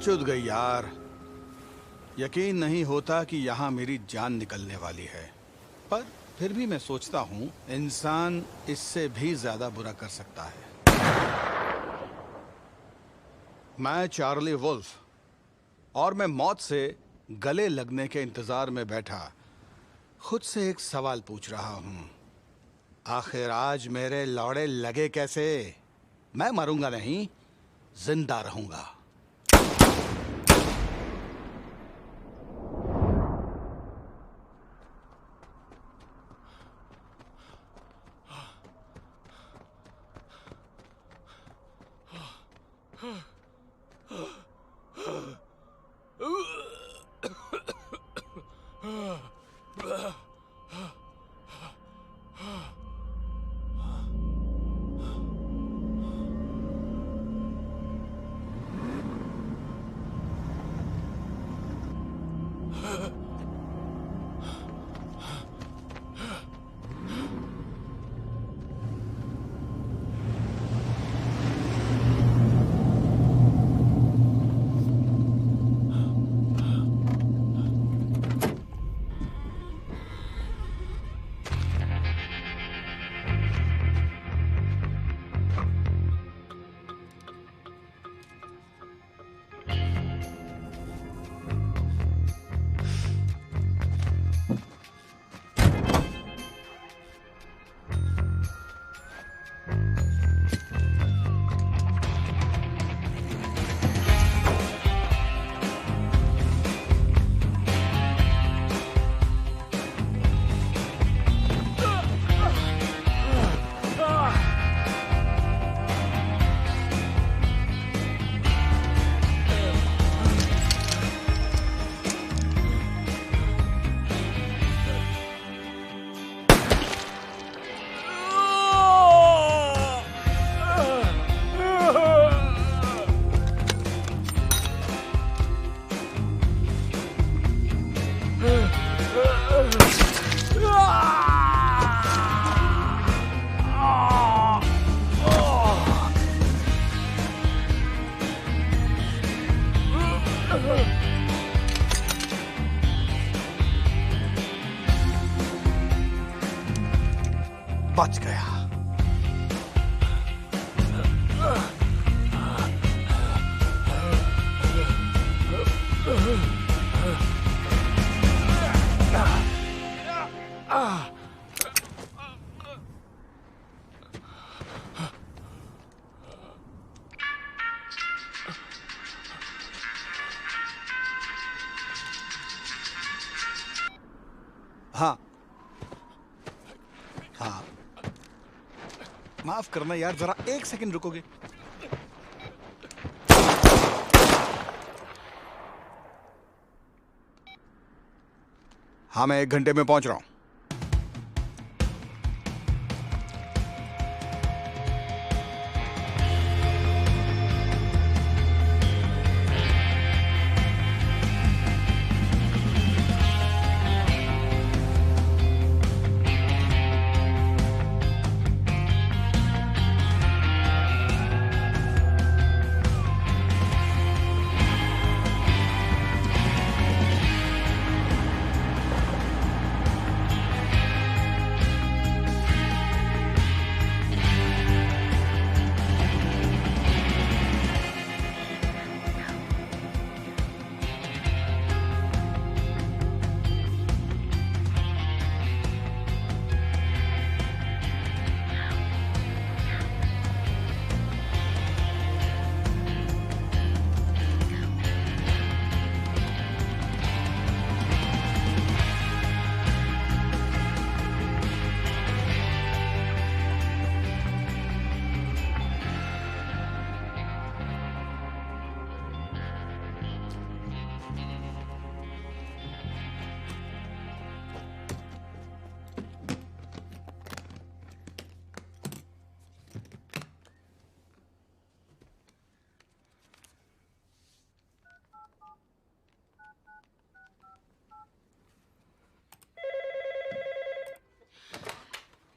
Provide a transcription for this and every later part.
चुद गई यार। यकीन नहीं होता कि यहाँ मेरी जान निकलने वाली है, पर फिर भी मैं सोचता हूँ इंसान इससे भी ज्यादा बुरा कर सकता है। मैं चार्ली वुल्फ, और मैं मौत से गले लगने के इंतजार में बैठा खुद से एक सवाल पूछ रहा हूँ, आखिर आज मेरे लौड़े लगे कैसे? मैं मरूंगा नहीं, जिंदा रहूंगा। बच गया। हाँ हाँ, माफ करना यार, जरा एक सेकंड रुकोगे? हाँ, मैं 1 घंटे में पहुंच रहा हूं।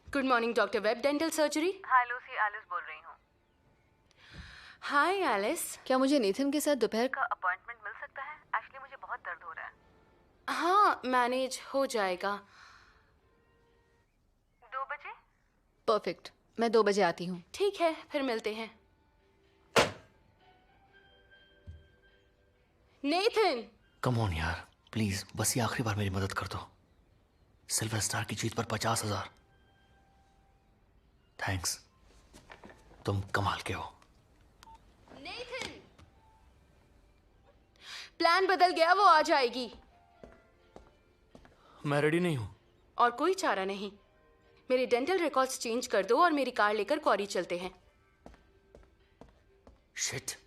Good morning doctor Webb, dental surgery. Hi Lucy, Alice बोल रही हूँ। Hi Alice. क्या मुझे नेथन के साथ दोपहर का अपॉइंटमेंट मिल सकता है? एक्चुअली मुझे बहुत दर्द हो रहा है। हाँ, मैनेज हो जाएगा। 2 बजे? परफेक्ट, मैं 2 बजे आती हूँ। ठीक है, फिर मिलते हैं। नेथन! कम ऑन यार, प्लीज बस ये आखिरी बार मेरी मदद कर दो। सिल्वर स्टार की जीत पर 50,000। थैंक्स, तुम कमाल के हो। नेथन! प्लान बदल गया, वो आ जाएगी। मैं रेडी नहीं हूं। और कोई चारा नहीं। मेरे डेंटल रिकॉर्ड्स चेंज कर दो और मेरी कार लेकर क्वारी चलते हैं। शिट।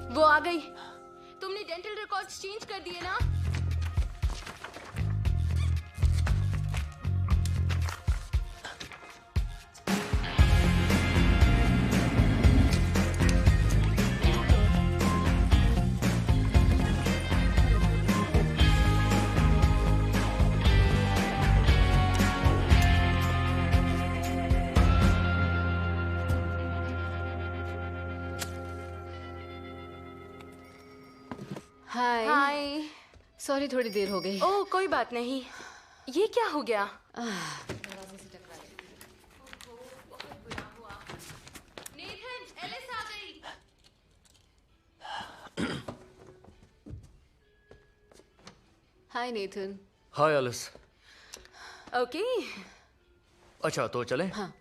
वो आ गई। तुमने डेंटल रिकॉर्ड्स चेंज कर दिए ना? हाय। हाय। सॉरी, थोड़ी देर हो गई। ओह, कोई बात नहीं। ये क्या हो गया? नेथन, एलिस आ गई। हाय नेथन। हाय एलिस। ओके। अच्छा तो चलें? हाँ।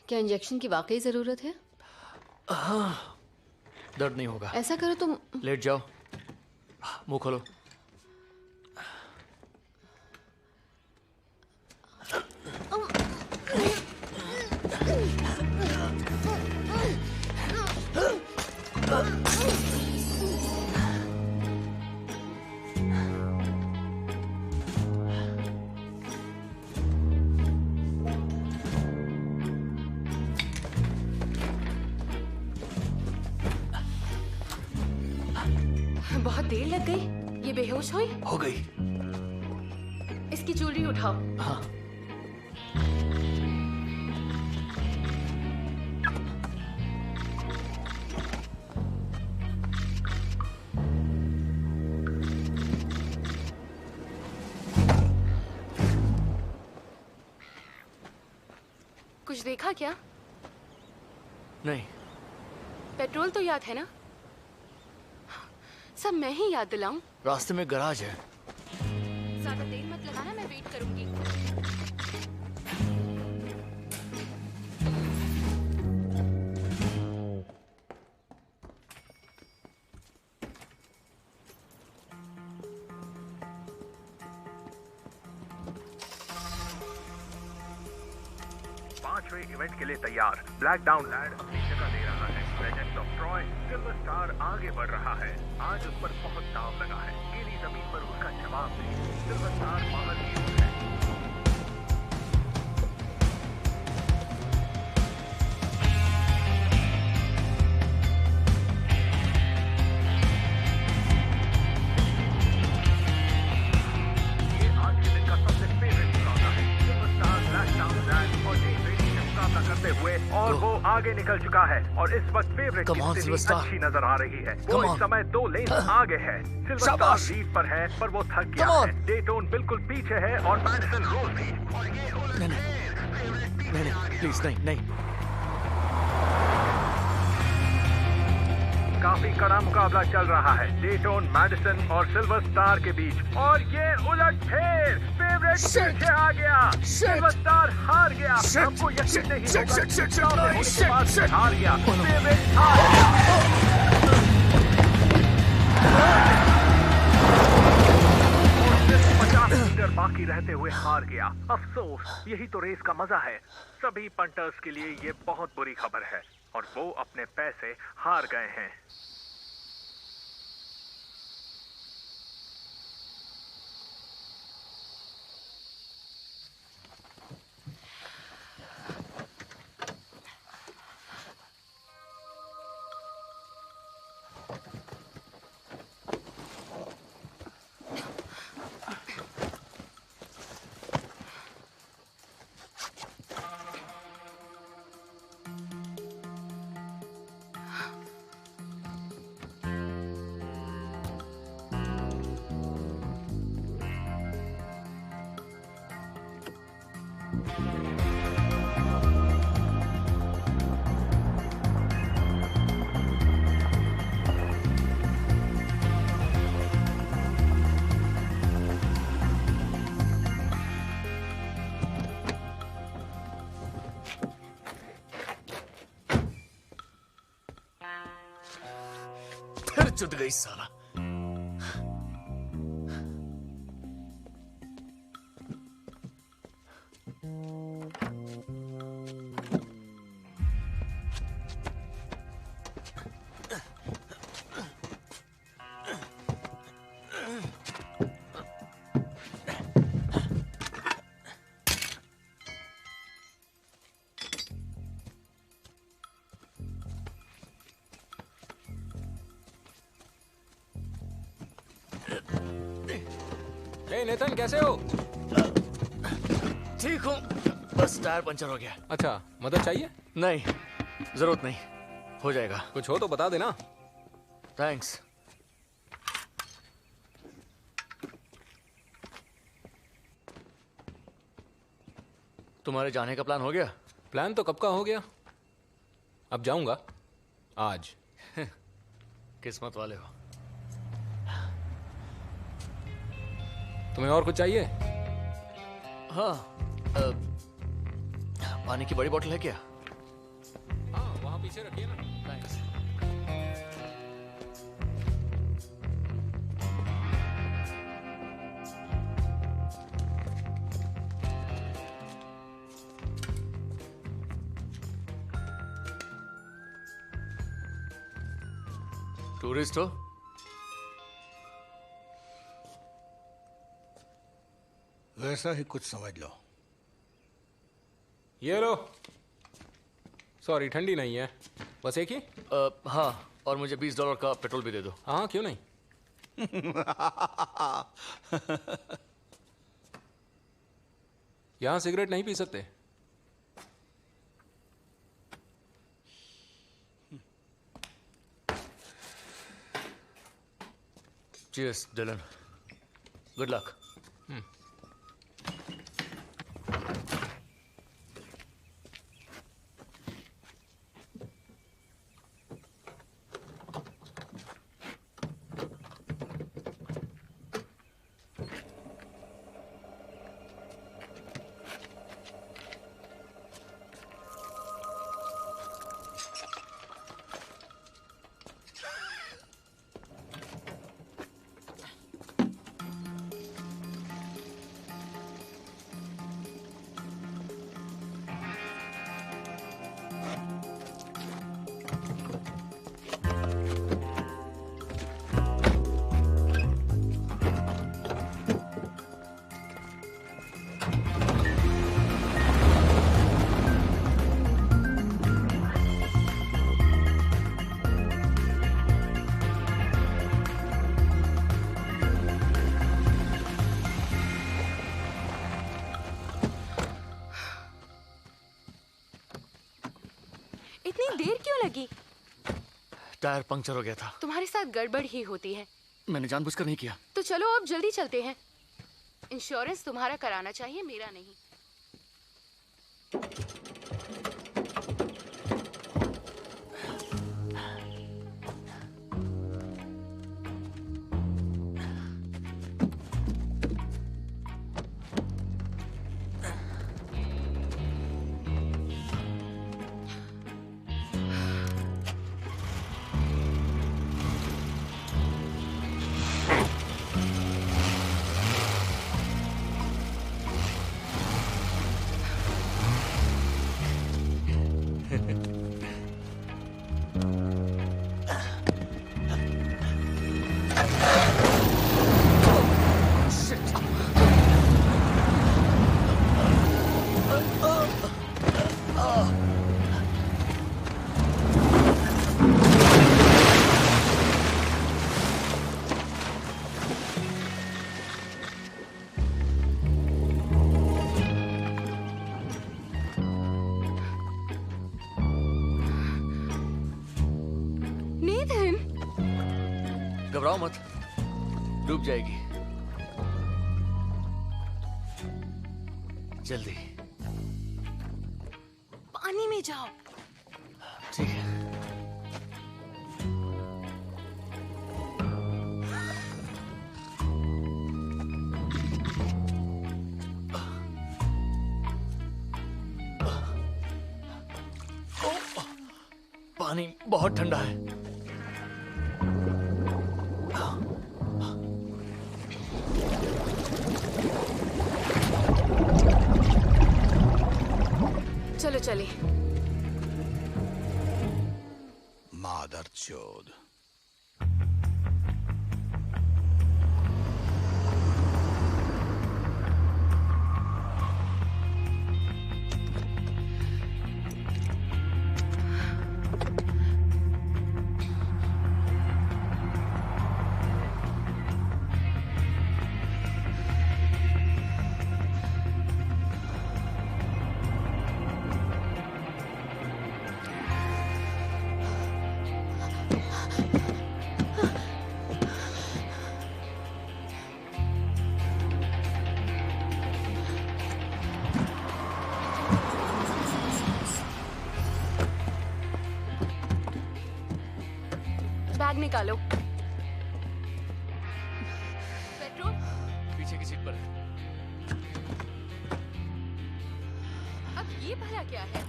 क्या इंजेक्शन की वाकई जरूरत है? दर्द नहीं होगा। ऐसा करो तुम। लेट जाओ, मुंह खोलो। बहुत देर लग गई। ये बेहोश हुई? हो गई। इसकी ज्वेलरी उठाओ। हाँ। कुछ देखा क्या? नहीं। पेट्रोल तो याद है ना? सब मैं ही याद दिलाऊं? रास्ते में गराज है। ज्यादा देर मत लगाना, मैं वेट करूंगी। इवेंट के लिए तैयार। ब्लैक डाउन लैंड अपनी जगह ले रहा है। Legends of Troy silver star आगे बढ़ रहा है। आज उस पर बहुत दाव लगा है। गीली जमीन पर उसका जवाब नहीं। सिल्वर स्टार बाहर की ओर है। और वो आगे निकल चुका है और इस वक्त फेवरेट की स्थिति अच्छी नजर आ रही है। वो इस समय 2 लेन आगे है। सिल्वर स्टार लीड पर है पर वो थक गया है। डेटोन बिल्कुल पीछे है और मैडिसन रोज भी। और ये नहीं प्लीज नहीं। काफी कड़ा मुकाबला चल रहा है डेटोन, मैडिसन और सिल्वर स्टार के बीच। और ये उलटफेर, फेवरेट पीछे आ गया। सिल्वर स्टार हार गया। हमको यकीन नहीं होगा हार गया। फेवरेट हार गया। 50 मीटर बाकी रहते हुए हार गया। अफसोस, यही तो रेस का मजा है। सभी पंटर्स के लिए ये बहुत बुरी खबर है और वो अपने पैसे हार गए हैं। चुद गई साला। नेथन कैसे हो? ठीक हूँ, बस टायर पंचर हो गया। अच्छा, मदद चाहिए? नहीं, जरूरत नहीं, हो जाएगा। कुछ हो तो बता देना। थैंक्स। तुम्हारे जाने का प्लान हो गया? प्लान तो कब का हो गया, अब जाऊंगा आज। किस्मत वाले हो। तुम्हें और कुछ चाहिए? हाँ, पानी की बड़ी बोतल है क्या? हाँ, वहां पीछे रखिए ना। थैंक्स। टूरिस्ट हो? वैसा ही कुछ समझ लो। ये लो। सॉरी, ठंडी नहीं है, बस एक ही। हाँ, और मुझे $20 का पेट्रोल भी दे दो। हाँ, क्यों नहीं। यहाँ सिगरेट नहीं पी सकते। Cheers Dylan, good luck. इतनी देर क्यों लगी? टायर पंक्चर हो गया था। तुम्हारे साथ गड़बड़ ही होती है। मैंने जानबूझकर नहीं किया। तो चलो अब जल्दी चलते हैं। इंश्योरेंस तुम्हारा कराना चाहिए, मेरा नहीं। घबराओ मत, डूब जाएगी। जल्दी पानी में जाओ। ठीक है। पानी बहुत ठंडा है। चलो चले। मादरचोद। बैग निकालो। पेट्रोल पीछे की सीट पर है। अब ये भला क्या है?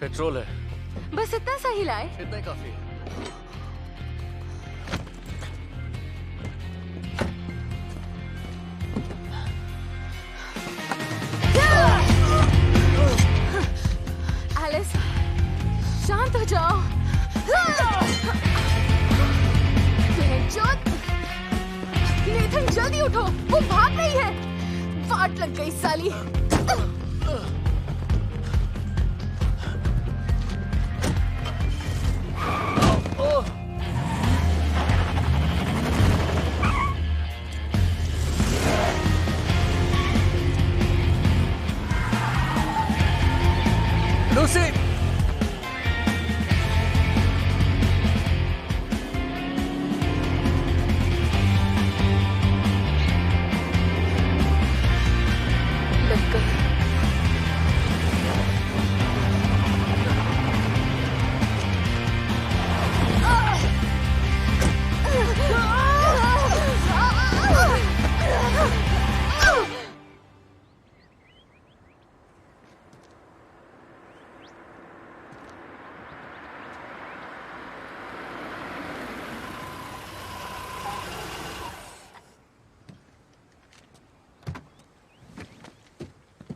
पेट्रोल है। बस इतना सा ही लाए। इतना ही काफी है। एलिस, शांत हो जाओ। नेथन जल्दी उठो, वो भाग रही है। वाट लग गई साली। लूसी,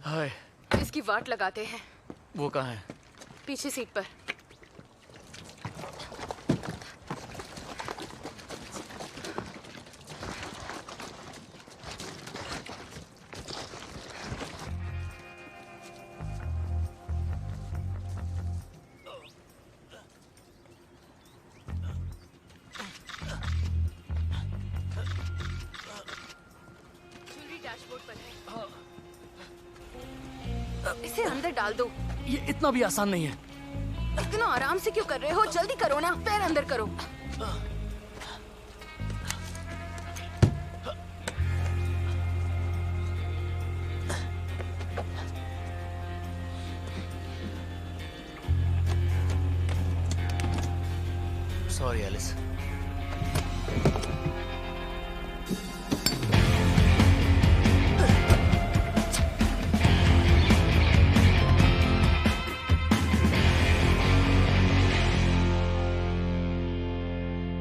हाय। इसकी वाट लगाते हैं। वो कहाँ है? पीछे सीट पर। डैशबोर्ड पर है। इसे अंदर डाल दो। ये इतना भी आसान नहीं है। इतना आराम से क्यों कर रहे हो? जल्दी करो ना, पैर अंदर करो। Sorry Alice.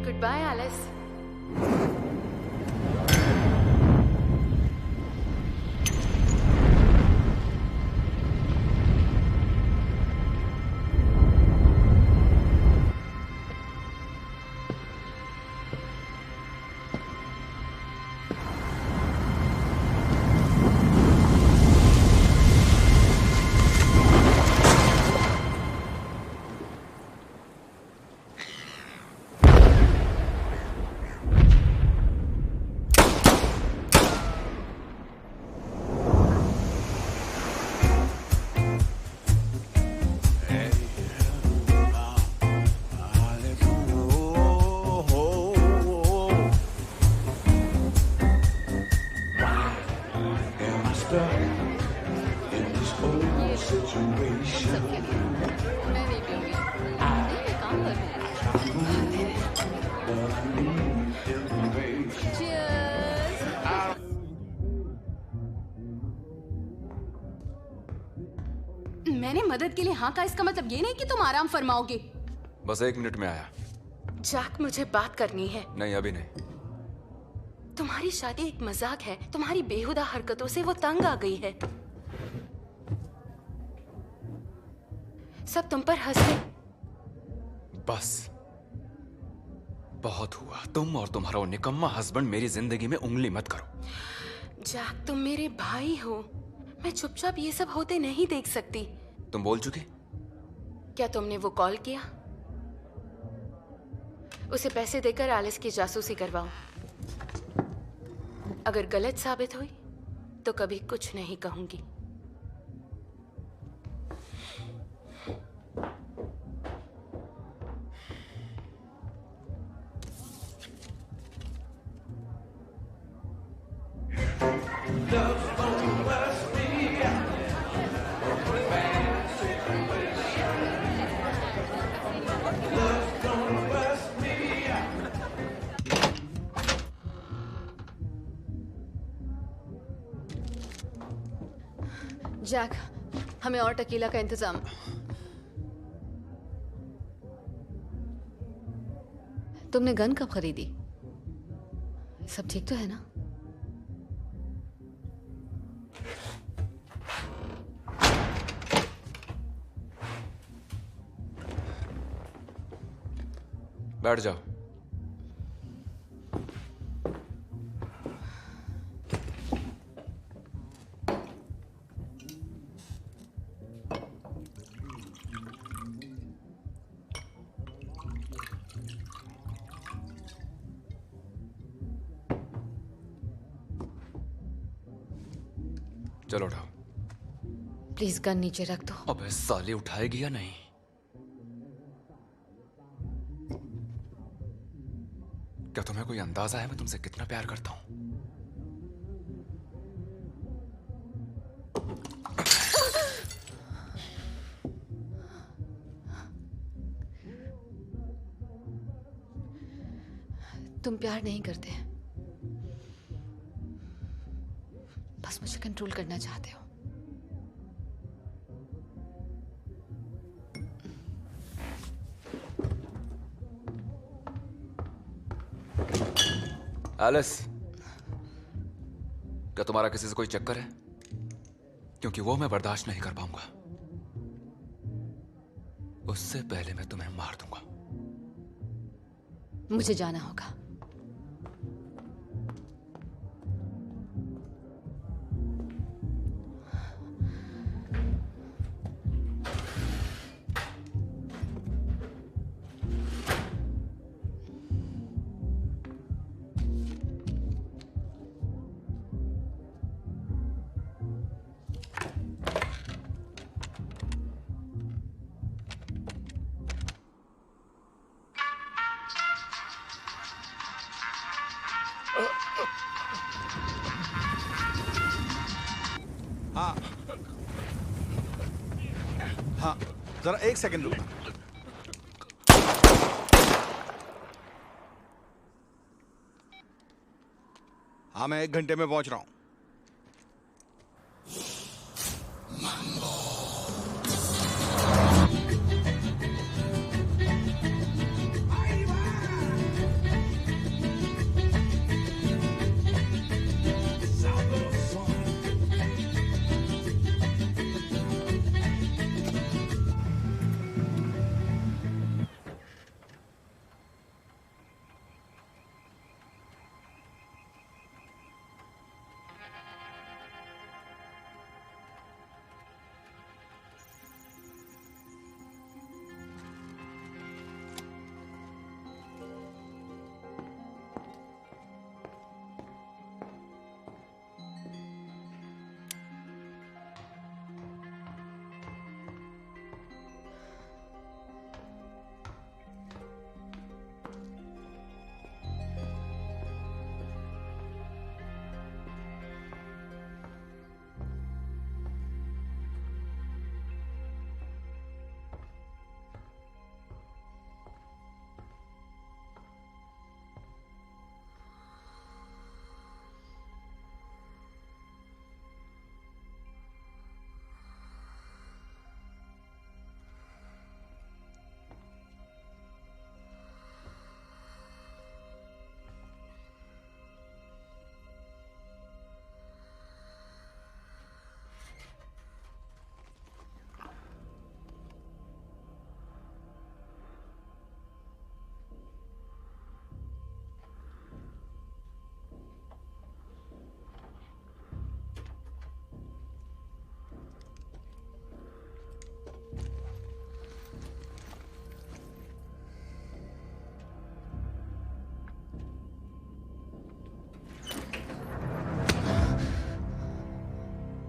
Goodbye, Alice. मैं नहीं पीऊंगी। नहीं, मैं काम कर रही हूँ। Cheers! मैंने मदद के लिए हाँ कहा, इसका मतलब ये नहीं कि तुम आराम फरमाओगे। बस 1 मिनट में आया। जैक, मुझे बात करनी है। नहीं, अभी नहीं। तुम्हारी शादी एक मजाक है। तुम्हारी बेहुदा हरकतों से वो तंग आ गई है। सब तुम पर हंसते। बस बहुत हुआ। तुम और तुम्हारा वो निकम्मा हस्बैंड मेरी जिंदगी में उंगली मत करो। जैक, तुम मेरे भाई हो। मैं चुपचाप ये सब होते नहीं देख सकती। तुम बोल चुके? क्या तुमने वो कॉल किया? उसे पैसे देकर एलिस की जासूसी करवाओ। अगर गलत साबित हुई तो कभी कुछ नहीं कहूंगी। जैक, हमें और टकीला का इंतजाम। तुमने गन कब खरीदी? सब ठीक तो है ना? बैठ जाओ। चलो उठाओ। प्लीज गन नीचे रख दो। अबे साली, उठाएगी या नहीं? क्या तुम्हें कोई अंदाजा है मैं तुमसे कितना प्यार करता हूं? तुम प्यार नहीं करते, बस मुझे कंट्रोल करना चाहते हो। एलिस, क्या तुम्हारा किसी से कोई चक्कर है? क्योंकि वो मैं बर्दाश्त नहीं कर पाऊंगा। उससे पहले मैं तुम्हें मार दूंगा। मुझे जाना होगा। जरा एक सेकंड रुकना। हाँ, मैं 1 घंटे में पहुंच रहा हूं।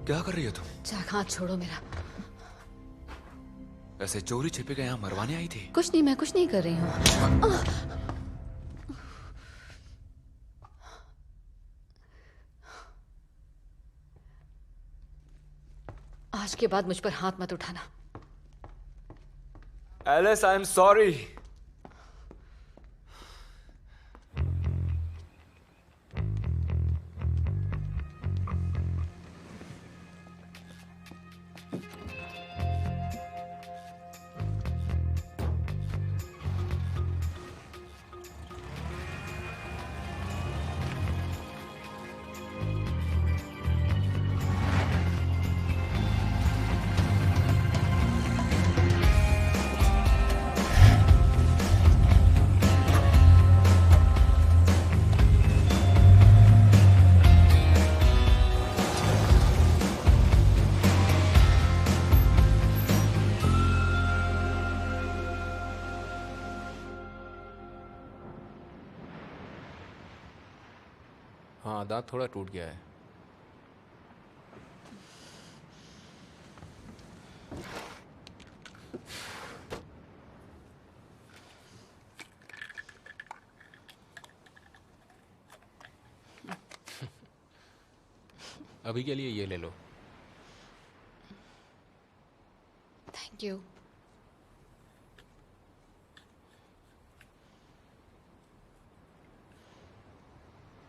क्या कर रही हो तुम? जैक, हाथ छोड़ो मेरा। ऐसे चोरी छिपे के यहाँ मरवाने आई थी? कुछ नहीं, मैं कुछ नहीं कर रही हूँ। आज के बाद मुझ पर हाथ मत उठाना। Alice, I am sorry. हाँ, दांत थोड़ा टूट गया है। अभी के लिए ये ले लो। Thank you.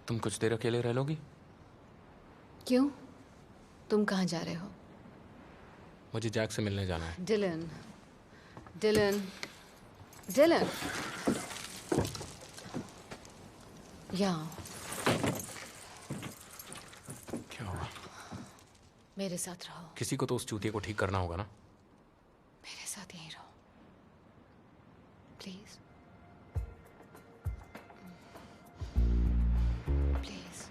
तुम कुछ देर अकेले रह लोगी? क्यों? तुम कहाँ जा रहे हो? मुझे जैक से मिलने जाना है। डिलन, डिलन, डिलन, यहाँ क्या हुआ? मेरे साथ रहो। किसी को तो उस चूतिए को ठीक करना होगा ना। मेरे साथ यहीं रहो, प्लीज। प्लीज।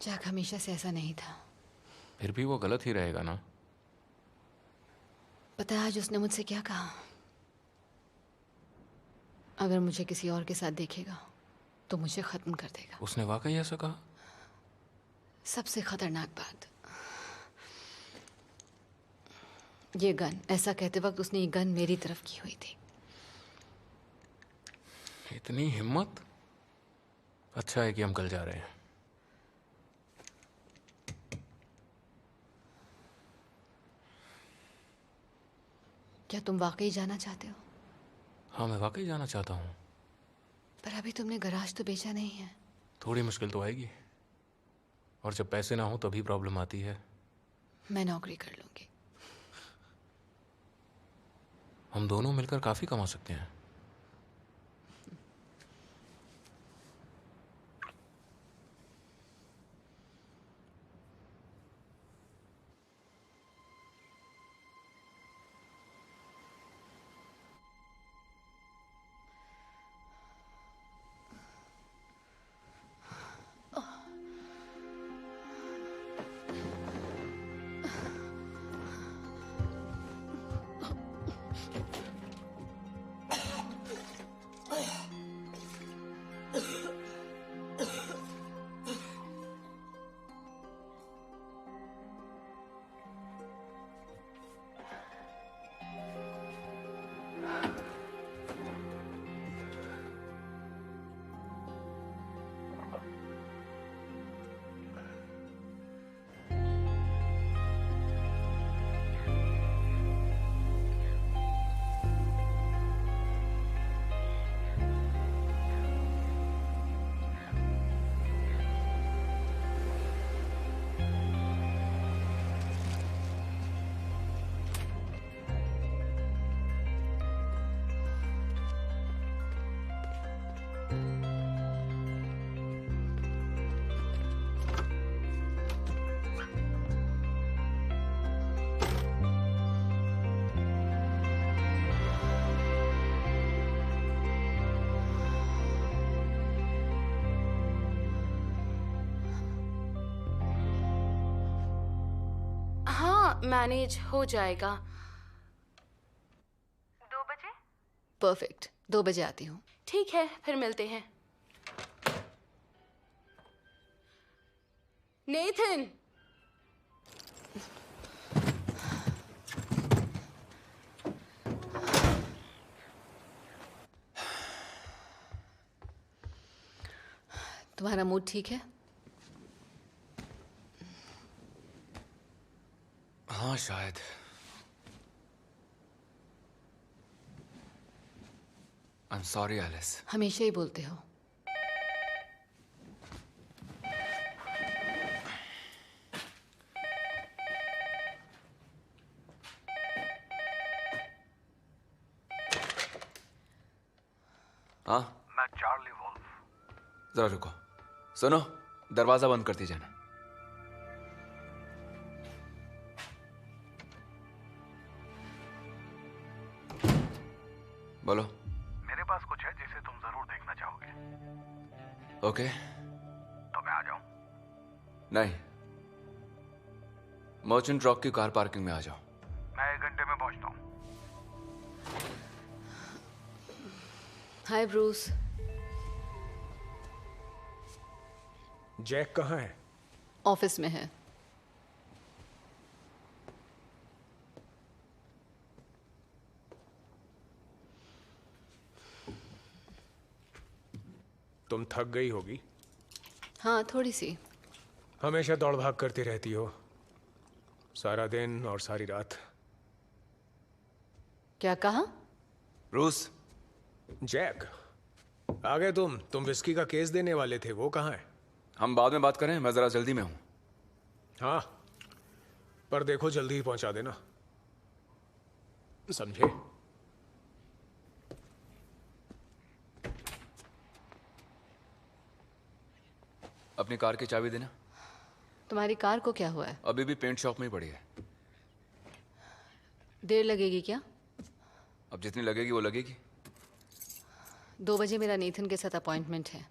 जैक हमेशा से ऐसा नहीं था। फिर भी वो गलत ही रहेगा ना। पता है आज उसने मुझसे क्या कहा? अगर मुझे किसी और के साथ देखेगा तो मुझे खत्म कर देगा। उसने वाकई ऐसा कहा? सबसे खतरनाक बात, ये गन, ऐसा कहते वक्त उसने ये गन मेरी तरफ की हुई थी। इतनी हिम्मत। अच्छा है कि हम कल जा रहे हैं। क्या तुम वाकई जाना चाहते हो? हाँ, मैं वाकई जाना चाहता हूँ। पर अभी तुमने गराज तो बेचा नहीं है। थोड़ी मुश्किल तो आएगी, और जब पैसे ना हो तभी प्रॉब्लम आती है। मैं नौकरी कर लूंगी। हम दोनों मिलकर काफी कमा सकते हैं। मैनेज हो जाएगा। 2 बजे? परफेक्ट, 2 बजे आती हूँ। ठीक है, फिर मिलते हैं। नेथन, तुम्हारा मूड ठीक है? हाँ शायद। I'm sorry, Alice. हमेशा ही बोलते हो। हाँ, मैं चार्ली वुल्फ। जरा रुको। सुनो, दरवाजा बंद करती जाना। बोलो। मेरे पास कुछ है जिसे तुम जरूर देखना चाहोगे। ओके। तो मैं आ जाऊं? नहीं, मर्चेंट रॉक की कार पार्किंग में आ जाओ। मैं 1 घंटे में पहुंचता हूं। हाय ब्रूस। जैक कहाँ है? ऑफिस में है। तुम थक गई होगी। हाँ, थोड़ी सी। हमेशा दौड़ भाग करती रहती हो, सारा दिन और सारी रात। क्या कहा? ब्रूस। जैक, आ गए तुम विस्की का केस देने वाले थे, वो कहाँ है? हम बाद में बात करें, मैं जरा जल्दी में हूं। हाँ, पर देखो जल्दी ही पहुंचा देना, समझे? अपनी कार की चाबी देना। तुम्हारी कार को क्या हुआ है? अभी भी पेंट शॉप में ही पड़ी है। देर लगेगी क्या? अब जितनी लगेगी वो लगेगी। 2 बजे मेरा नेथन के साथ अपॉइंटमेंट है।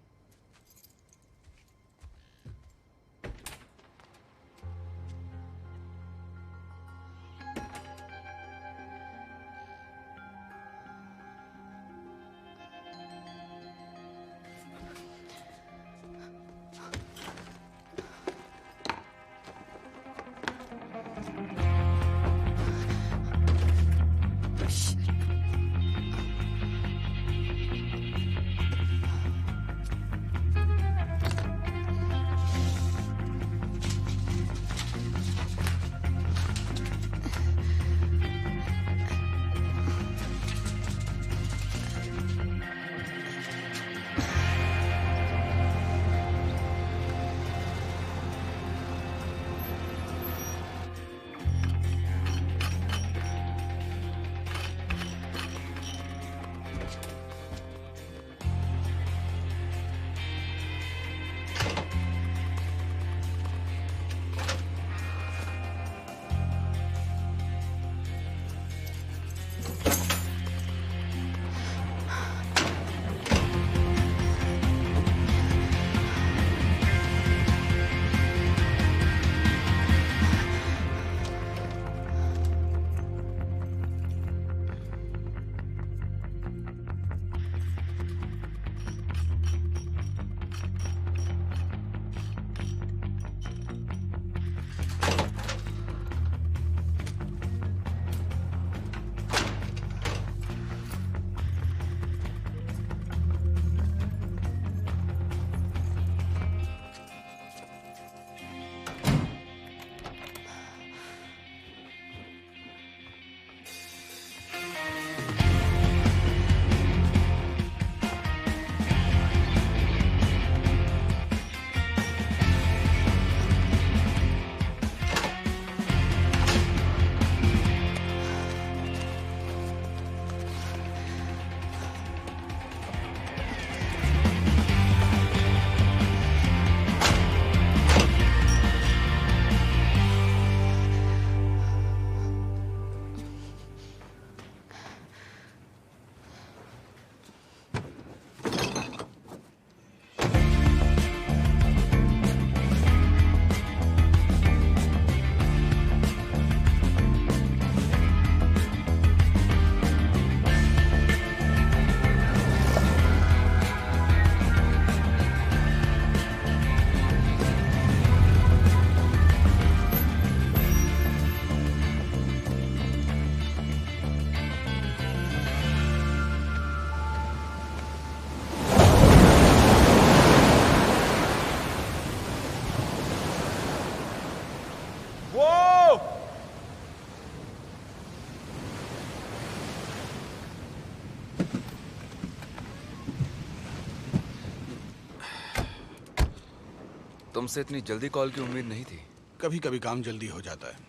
तुमसे इतनी जल्दी कॉल की उम्मीद नहीं थी। कभी कभी काम जल्दी हो जाता है।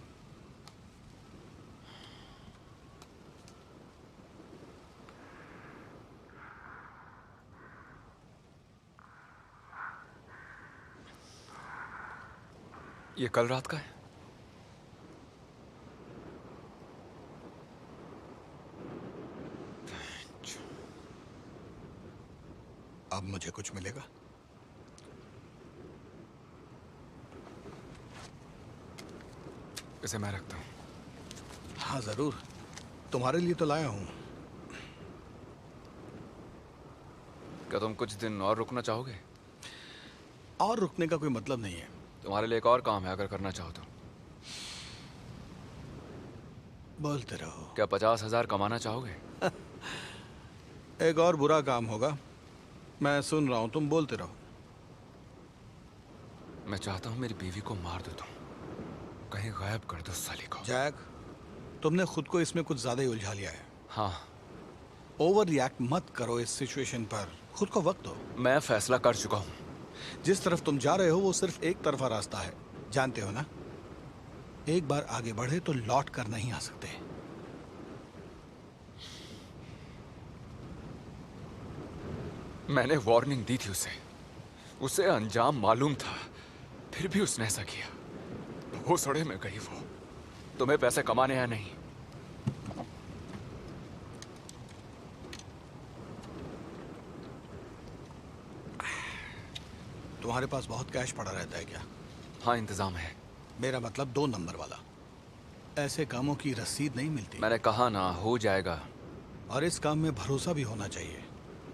ये कल रात का है? अब मुझे कुछ मिलेगा? इसे मैं रखता हूँ। हाँ जरूर, तुम्हारे लिए तो लाया हूं। क्या तुम कुछ दिन और रुकना चाहोगे? और रुकने का कोई मतलब नहीं है। तुम्हारे लिए एक और काम है, अगर करना चाहो तो। बोलते रहो। क्या 50,000 कमाना चाहोगे? एक और बुरा काम होगा। मैं सुन रहा हूं, तुम बोलते रहो। मैं चाहता हूँ मेरी बीवी को मार दो, तुम कहीं गायब कर दो साली को। जैक, तुमने खुद को इसमें कुछ ज्यादा ही उलझा लिया है। हाँ। ओवर रिएक्ट मत करो इस सिचुएशन पर, खुद को वक्त दो। मैं फैसला कर चुका हूँ। जिस तरफ तुम जा रहे हो वो सिर्फ एक तरफा रास्ता है, जानते हो ना? एक बार आगे बढ़े तो लौट कर नहीं आ सकते। मैंने वार्निंग दी थी उसे अंजाम मालूम था, फिर भी उसने ऐसा किया। वो सड़े में गई वो। तुम्हें पैसे कमाने या नहीं? तुम्हारे पास बहुत कैश पड़ा रहता है क्या? हाँ, इंतजाम है। मेरा मतलब 2 नंबर वाला। ऐसे कामों की रसीद नहीं मिलती। मैंने कहा ना, हो जाएगा। और इस काम में भरोसा भी होना चाहिए।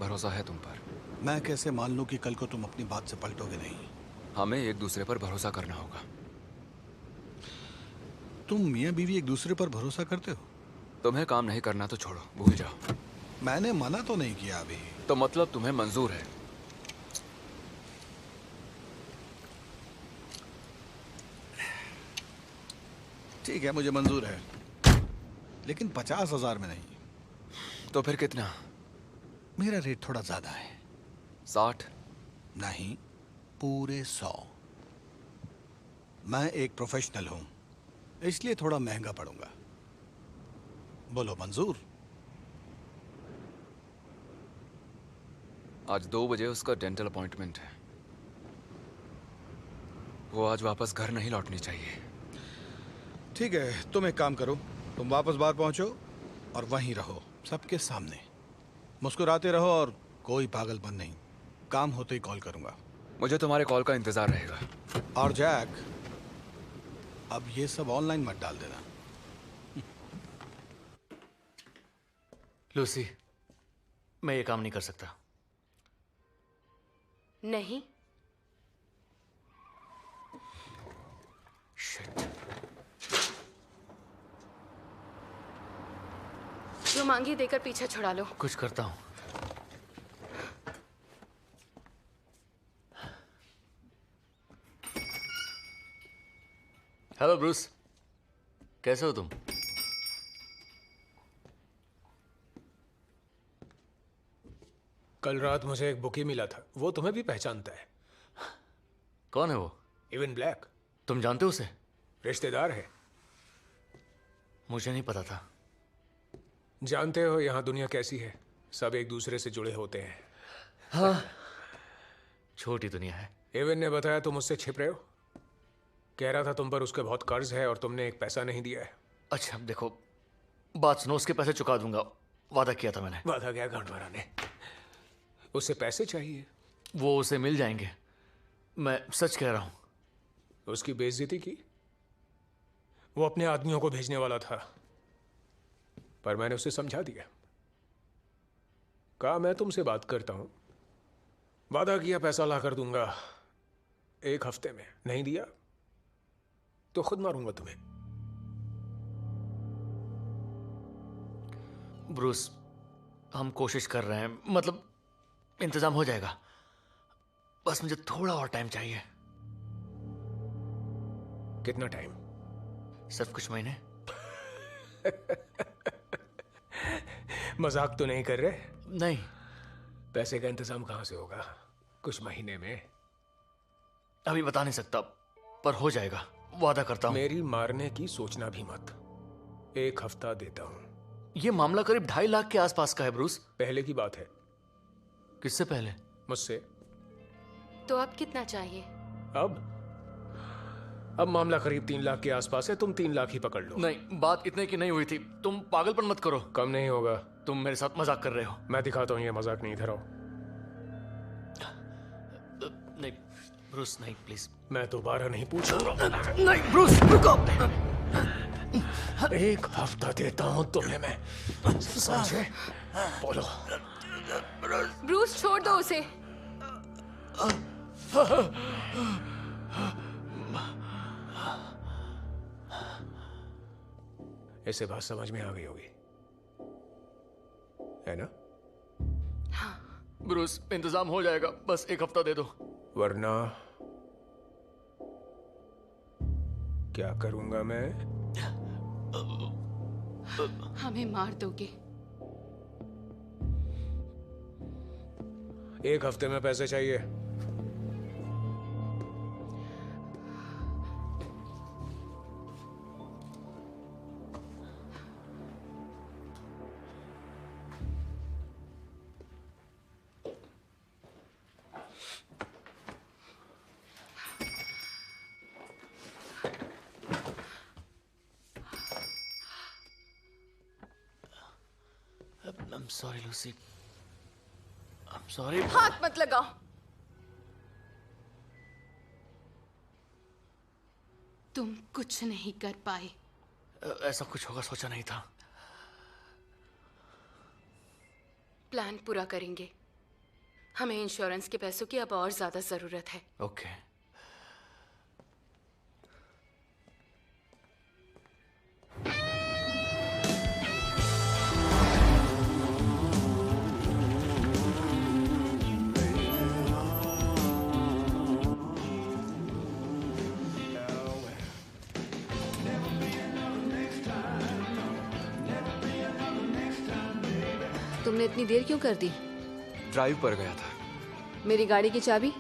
भरोसा है तुम पर। मैं कैसे मान लूं कि कल को तुम अपनी बात से पलटोगे नहीं? हमें एक दूसरे पर भरोसा करना होगा। तुम मियाँ बीवी एक दूसरे पर भरोसा करते हो? तुम्हें काम नहीं करना तो छोड़ो, भूल जाओ। मैंने मना तो नहीं किया अभी। तो मतलब तुम्हें मंजूर है? ठीक है, मुझे मंजूर है, लेकिन 50,000 में नहीं। तो फिर कितना? मेरा रेट थोड़ा ज्यादा है। 60? नहीं, पूरे 100। मैं एक प्रोफेशनल हूं, इसलिए थोड़ा महंगा पड़ूंगा। बोलो मंजूर? आज 2 बजे उसका डेंटल अपॉइंटमेंट है। वो आज वापस घर नहीं लौटनी चाहिए। ठीक है, तुम एक काम करो, तुम वापस बाहर पहुंचो और वहीं रहो, सबके सामने। मुस्कुराते रहो और कोई पागलपन नहीं। काम होते ही कॉल करूंगा। मुझे तुम्हारे कॉल का इंतजार रहेगा। और जैक, अब ये सब ऑनलाइन मत डाल देना। लूसी, मैं ये काम नहीं कर सकता। नहीं। शिट। जो मांगी देकर पीछे छुड़ा लो। कुछ करता हूं। हेलो ब्रूस, कैसे हो तुम? कल रात मुझे एक बुकी मिला था, वो तुम्हें भी पहचानता है। कौन है वो? Even black. तुम जानते हो उसे? रिश्तेदार है। मुझे नहीं पता था। जानते हो यहाँ दुनिया कैसी है, सब एक दूसरे से जुड़े होते हैं। हाँ, छोटी दुनिया है। एवन ने बताया तुम उससे छिप रहे हो। कह रहा था तुम पर उसके बहुत कर्ज है और तुमने एक पैसा नहीं दिया है। अच्छा देखो, बात सुनो, उसके पैसे चुका दूंगा, वादा किया था मैंने। वादा क्या गांडवारा ने? उससे पैसे चाहिए। वो उसे मिल जाएंगे, मैं सच कह रहा हूं। उसकी बेइज्जती की। वो अपने आदमियों को भेजने वाला था, पर मैंने उसे समझा दिया। कहा मैं तुमसे बात करता हूं, वादा किया पैसा ला कर दूंगा 1 हफ्ते में। नहीं दिया तो खुद मारूंगा तुम्हें। ब्रूस, हम कोशिश कर रहे हैं, मतलब इंतजाम हो जाएगा, बस मुझे थोड़ा और टाइम चाहिए। कितना टाइम? सिर्फ कुछ महीने। मजाक तो नहीं कर रहे? नहीं। पैसे का इंतजाम कहां से होगा कुछ महीने में? अभी बता नहीं सकता, पर हो जाएगा, वादा करता हूँ। मेरी मारने की सोचना भी मत। 1 हफ्ता देता हूँ। ये मामला करीब 2.5 लाख के आसपास का है ब्रूस। पहले की बात है। किससे पहले? मुझसे। तो अब कितना चाहिए? अब मामला करीब 3 लाख के आसपास है। तुम 3 लाख ही पकड़ लो। नहीं, बात इतने की नहीं हुई थी। तुम पागलपन मत करो। कम नहीं होगा। तुम मेरे साथ मजाक कर रहे हो। मैं दिखाता हूँ ये मजाक नहीं। इधर आओ। नहीं ब्रूस, नहीं प्लीज। मैं दोबारा नहीं पूछूंगा। नहीं ब्रूस, रुको। 1 हफ्ता देता हूँ तुम्हें मैं, समझे? बोलो। ब्रूस छोड़ दो उसे। ऐसे बात समझ में आ गई होगी, है ना? ब्रूस, इंतजाम हो जाएगा, बस 1 हफ्ता दे दो। वरना क्या करूंगा मैं? हमें मार दोगे। 1 हफ्ते में पैसे चाहिए। I'm sorry, Lucy. I'm sorry. हाथ मत लगाओ। तुम कुछ नहीं कर पाए। ऐसा कुछ होगा सोचा नहीं था। प्लान पूरा करेंगे। हमें इंश्योरेंस के पैसों की अब और ज्यादा जरूरत है। ओके। तुमने इतनी देर क्यों कर दी? ड्राइव पर गया था। मेरी गाड़ी की चाबी?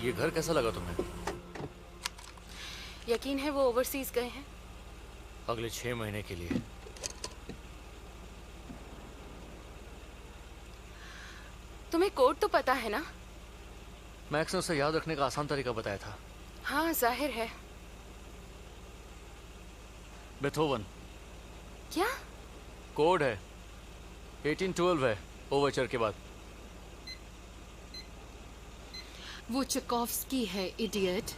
ये घर कैसा लगा तुम्हें? यकीन है वो ओवरसीज गए हैं? अगले 6 महीने के लिए। तुम्हें कोड तो पता है ना? मैक्स ने उसे याद रखने का आसान तरीका बताया था। हाँ जाहिर है। बेथोवन। क्या? कोड है 1812 है ओवरचर के बाद। वो चेकोव्स्की है, इडियट।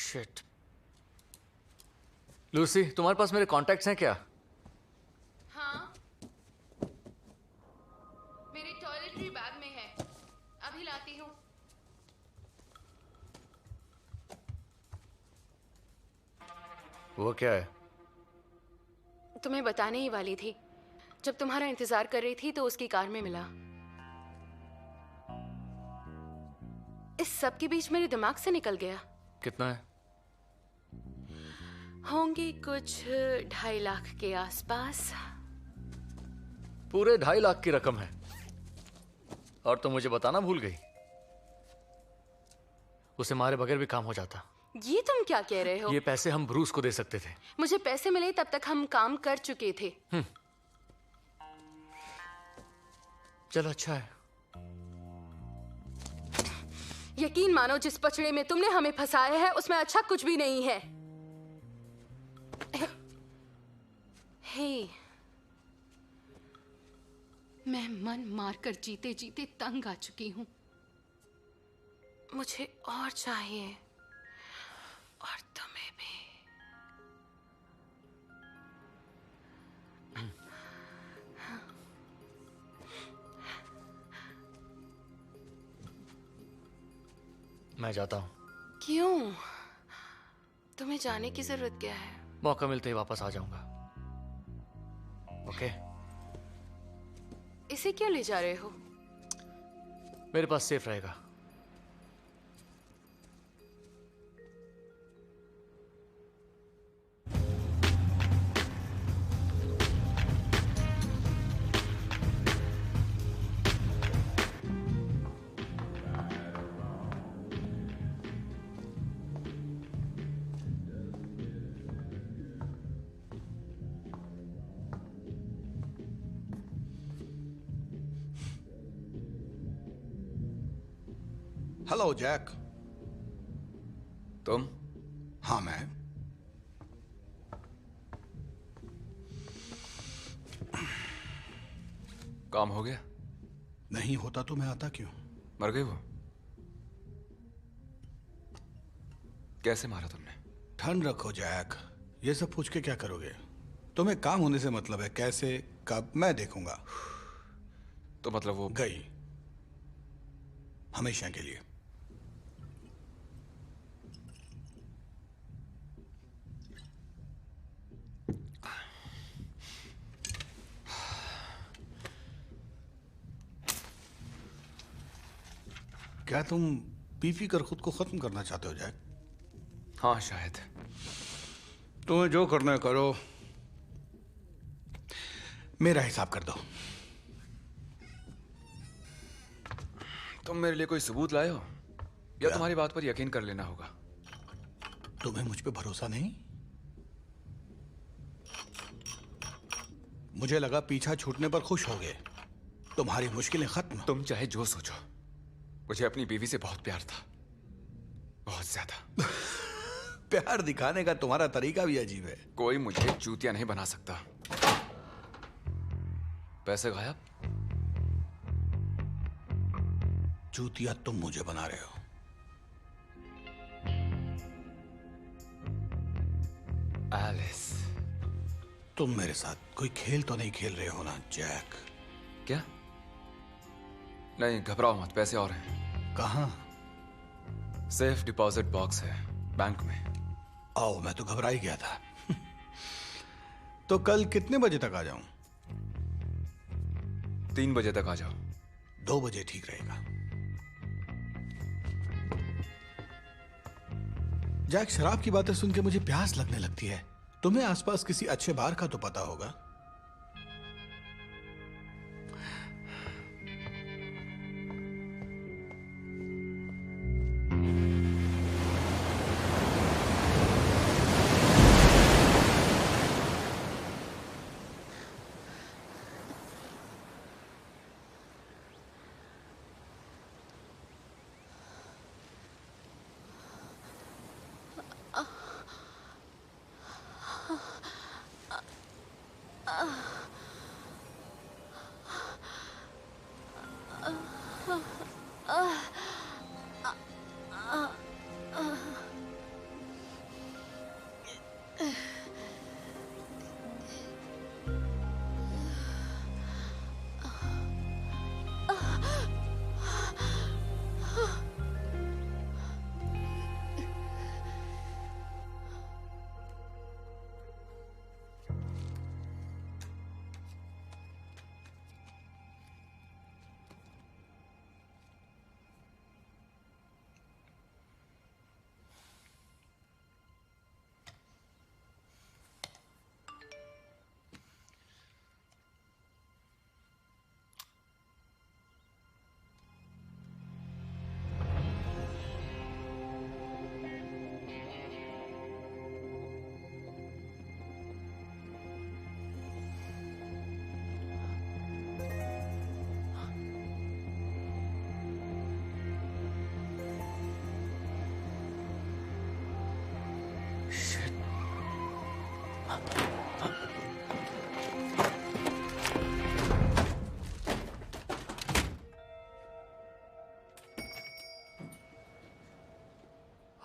शिट। लूसी, तुम्हारे पास मेरे कॉन्टैक्ट्स हैं क्या? हाँ, मेरे टॉयलेटरी बैग में है, अभी लाती हूँ। वो क्या है? तुम्हें बताने ही वाली थी। जब तुम्हारा इंतजार कर रही थी तो उसकी कार में मिला। इस सब के बीच मेरे दिमाग से निकल गया। कितना है? होंगे कुछ 2.5 लाख के आसपास। पूरे 2.5 लाख की रकम है और तुम मुझे बताना भूल गई। उसे मारे बगैर भी काम हो जाता। ये तुम क्या कह रहे हो? ये पैसे हम ब्रूस को दे सकते थे। मुझे पैसे मिले तब तक हम काम कर चुके थे। चलो अच्छा है। यकीन मानो, जिस पचड़े में तुमने हमें फंसाया है उसमें अच्छा कुछ भी नहीं है। हे, मैं मन मारकर जीते जीते तंग आ चुकी हूं। मुझे और चाहिए, और तुम्हें भी। मैं जाता हूं। क्यों? तुम्हें जाने की जरूरत क्या है? मौका मिलते ही वापस आ जाऊंगा। ओके? इसे क्यों ले जा रहे हो? मेरे पास सेफ रहेगा। Hello Jack. तुम? हाँ मैं। काम हो गया? नहीं होता तो मैं आता क्यों? मर गई वो? कैसे मारा तुमने? ठंड रखो जैक, ये सब पूछ के क्या करोगे? तुम्हें काम होने से मतलब है, कैसे कब मैं देखूंगा। तो मतलब वो गई हमेशा के लिए। क्या तुम पी कर खुद को खत्म करना चाहते हो जैक? हाँ शायद। तुम्हें जो करना है करो, मेरा हिसाब कर दो। तुम मेरे लिए कोई सबूत लाए हो या तुम्हारी बात पर यकीन कर लेना होगा? तुम्हें मुझ पे भरोसा नहीं? मुझे लगा पीछा छूटने पर खुश हो गए, तुम्हारी मुश्किलें खत्म। तुम चाहे जो सोचो, मुझे अपनी बीवी से बहुत प्यार था, बहुत ज्यादा। प्यार दिखाने का तुम्हारा तरीका भी अजीब है। कोई मुझे चूतिया नहीं बना सकता। पैसे गायब? चूतिया तुम मुझे बना रहे हो। एलिस, तुम मेरे साथ कोई खेल तो नहीं खेल रहे हो ना जैक? क्या? नहीं घबराओ मत, पैसे और हैं। कहाँ? सेफ डिपॉजिट बॉक्स है बैंक में। आओ, मैं तो घबरा ही गया था। तो कल कितने बजे तक आ जाऊं? 3 बजे तक आ जाओ। 2 बजे ठीक रहेगा। जैक, शराब की बातें सुन के मुझे प्यास लगने लगती है। तुम्हें आसपास किसी अच्छे बार का तो पता होगा।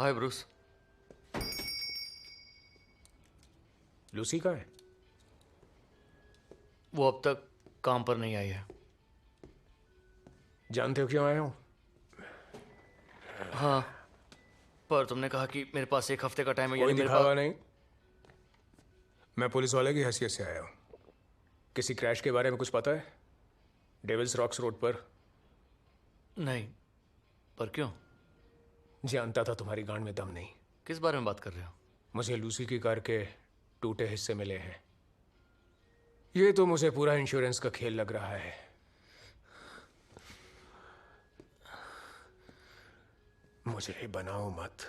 हाय ब्रूस। लूसी कहाँ है? वो अब तक काम पर नहीं आई है। जानते हो क्यों आया हूं? हाँ, पर तुमने कहा कि मेरे पास 1 हफ्ते का टाइम है। कोई यानी मेरे दिखावा पास नहीं। मैं पुलिस वाले की हैसियत से आया हूं। किसी क्रैश के बारे में कुछ पता है? डेविल्स रॉक्स रोड पर। नहीं, पर क्यों? जानता था तुम्हारी गांड में दम नहीं। किस बारे में बात कर रहे हो? मुझे लूसी की कार के टूटे हिस्से मिले हैं। ये तो मुझे पूरा इंश्योरेंस का खेल लग रहा है। मुझे बनाओ मत।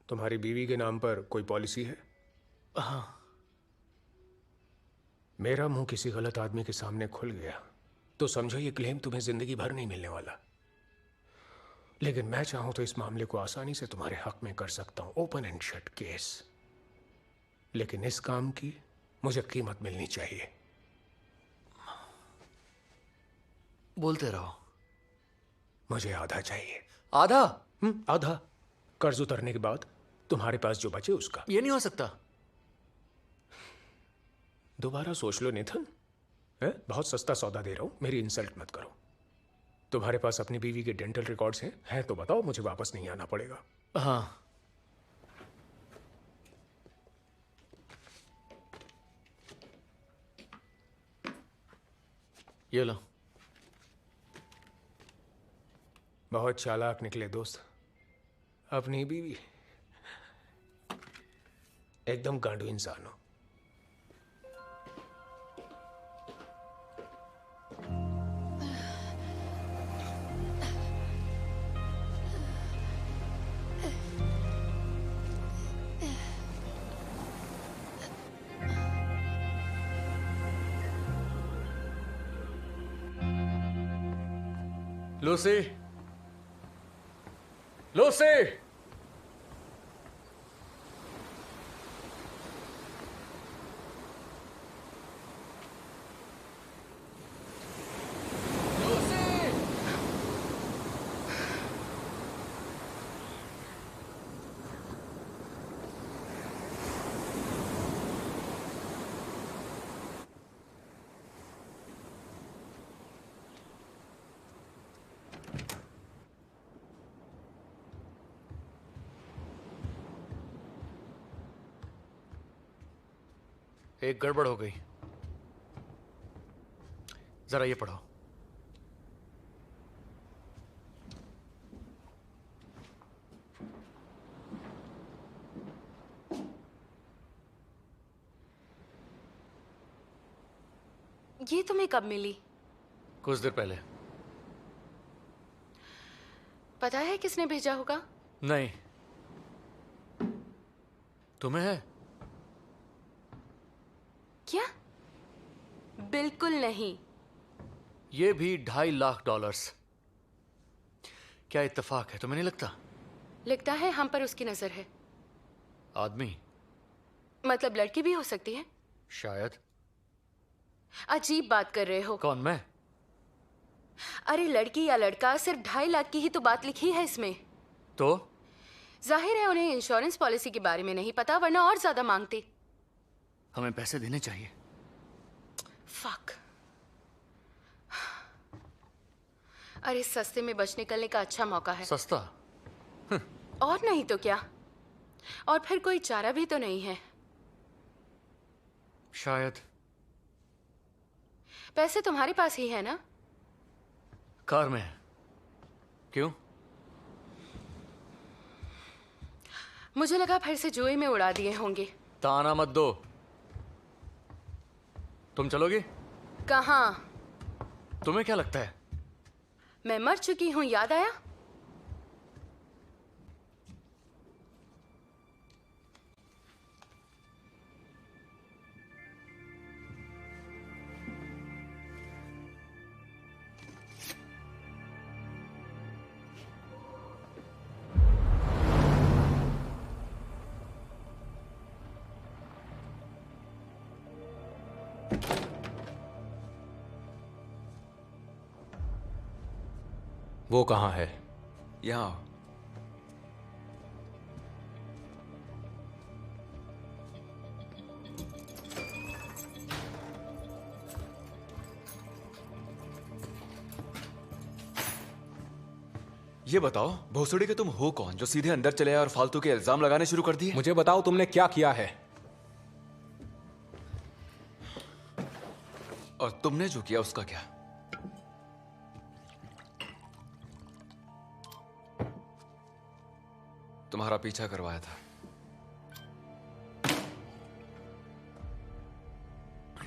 तुम्हारी बीवी के नाम पर कोई पॉलिसी है? हाँ। मेरा मुंह किसी गलत आदमी के सामने खुल गया तो समझो ये क्लेम तुम्हें जिंदगी भर नहीं मिलने वाला। लेकिन मैं चाहूं तो इस मामले को आसानी से तुम्हारे हक में कर सकता हूं। Open and shut case. लेकिन इस काम की मुझे कीमत मिलनी चाहिए। बोलते रहो। मुझे आधा चाहिए। आधा? आधा। कर्ज उतरने के बाद तुम्हारे पास जो बचे उसका। ये नहीं हो सकता। दोबारा सोच लो नेथन। बहुत सस्ता सौदा दे रहा हूं, मेरी इंसल्ट मत करो। तुम्हारे पास अपनी बीवी के डेंटल रिकॉर्ड्स हैं तो बताओ, मुझे वापस नहीं आना पड़ेगा। हाँ। ये लो। बहुत चालाक निकले दोस्त। अपनी बीवी एकदम गांडू इंसान हो। Lucy, Lucy. एक गड़बड़ हो गई। जरा ये पढ़ो। ये तुम्हें कब मिली? कुछ देर पहले। पता है किसने भेजा होगा? नहीं। तुम्हें है? क्या? बिल्कुल नहीं। ये भी $2.5 लाख। क्या इत्तेफाक है, तुम्हें नहीं लगता? लगता है हम पर उसकी नजर है। आदमी? मतलब लड़की भी हो सकती है। शायद। अजीब बात कर रहे हो। कौन, मैं? अरे लड़की या लड़का, सिर्फ 2.5 लाख की ही तो बात लिखी है इसमें। तो जाहिर है उन्हें इंश्योरेंस पॉलिसी के बारे में नहीं पता, वरना और ज्यादा मांगते। हमें पैसे देने चाहिए। फक। अरे सस्ते में बच निकलने का अच्छा मौका है। सस्ता? और नहीं तो क्या। और फिर कोई चारा भी तो नहीं है। शायद। पैसे तुम्हारे पास ही है ना? कार में है। क्यों? मुझे लगा फिर से जुए में उड़ा दिए होंगे। ताना मत दो। तुम चलोगी? कहाँ? तुम्हें क्या लगता है? मैं मर चुकी हूं, याद आया? वो कहाँ है? यहाँ आओ। ये बताओ भोसड़ी के तुम हो कौन जो सीधे अंदर चले आए और फालतू के इल्जाम लगाने शुरू कर दिए? मुझे बताओ तुमने क्या किया है? और तुमने जो किया उसका क्या? तुम्हारा पीछा करवाया था।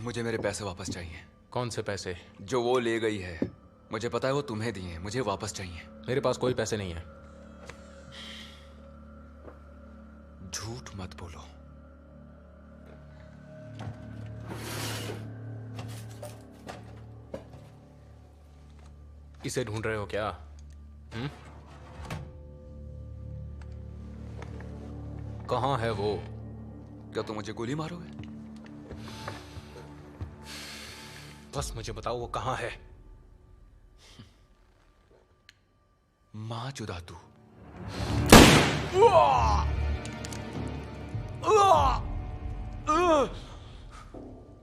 मुझे मेरे पैसे वापस चाहिए। कौन से पैसे? जो वो ले गई है। मुझे पता है वो तुम्हें दिए हैं, मुझे वापस चाहिए। मेरे पास कोई पैसे नहीं है। झूठ मत बोलो। इसे ढूंढ रहे हो क्या? कहां है वो? क्या तुम मुझे गोली मारोगे? बस मुझे बताओ वो कहां है। मां चुदा तू।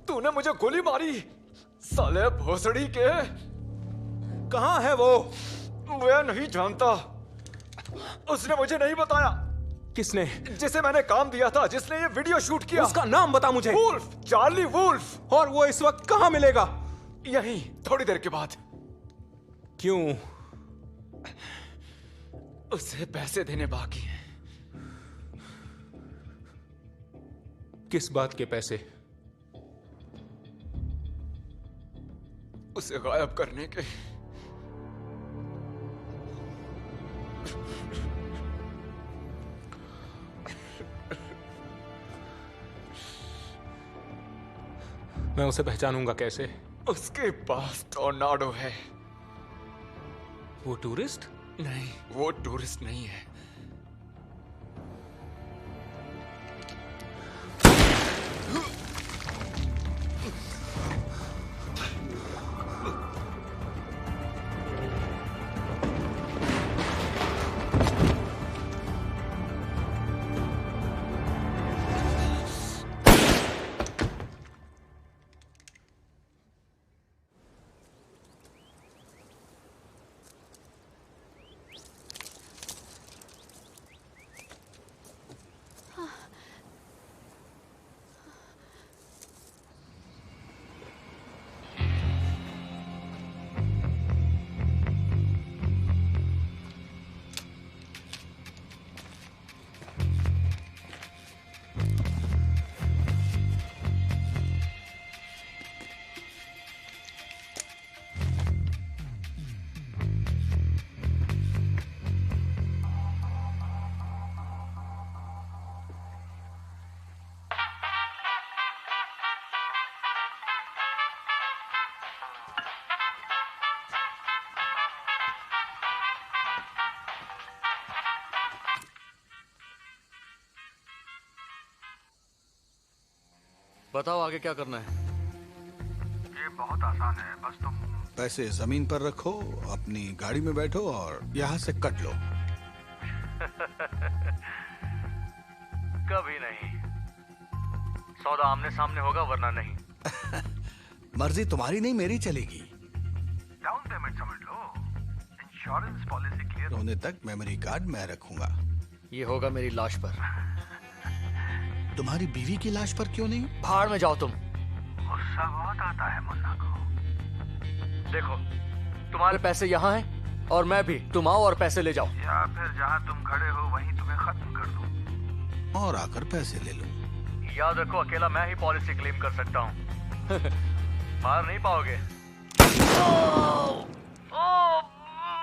तूने मुझे गोली मारी साले भोसड़ी के। कहां है वो? मैं नहीं जानता। उसने मुझे नहीं बताया। किसने? जिसे मैंने काम दिया था, जिसने ये वीडियो शूट किया। उसका नाम बता मुझे। Wolf, Charlie Wolf. और वो इस वक्त कहां मिलेगा? यहीं थोड़ी देर के बाद। क्यों? उसे पैसे देने बाकी हैं। किस बात के पैसे? उसे गायब करने के। मैं उसे पहचानूंगा कैसे? उसके पास टोर्नाडो है। वो टूरिस्ट? नहीं, वो टूरिस्ट नहीं है। बताओ आगे क्या करना है? ये बहुत आसान है, बस तुम पैसे जमीन पर रखो, अपनी गाड़ी में बैठो और यहाँ से कट लो। कभी नहीं। सौदा आमने सामने होगा वरना नहीं। मर्जी तुम्हारी नहीं मेरी चलेगी। डाउन पेमेंट समझ लो। इंश्योरेंस पॉलिसी क्लियर होने तक मेमोरी कार्ड मैं रखूंगा। ये होगा मेरी लाश पर। तुम्हारी बीवी की लाश पर क्यों नहीं? भाड़ में जाओ तुम। गुस्सा बहुत आता है मुन्ना को। देखो तुम्हारे पैसे यहाँ हैं और मैं भी। तुम आओ और पैसे ले जाओ। या फिर जहाँ तुम खड़े हो वहीं तुम्हें खत्म कर दूं। और आकर पैसे ले लो। याद रखो अकेला मैं ही पॉलिसी क्लेम कर सकता हूँ। मार नहीं पाओगे।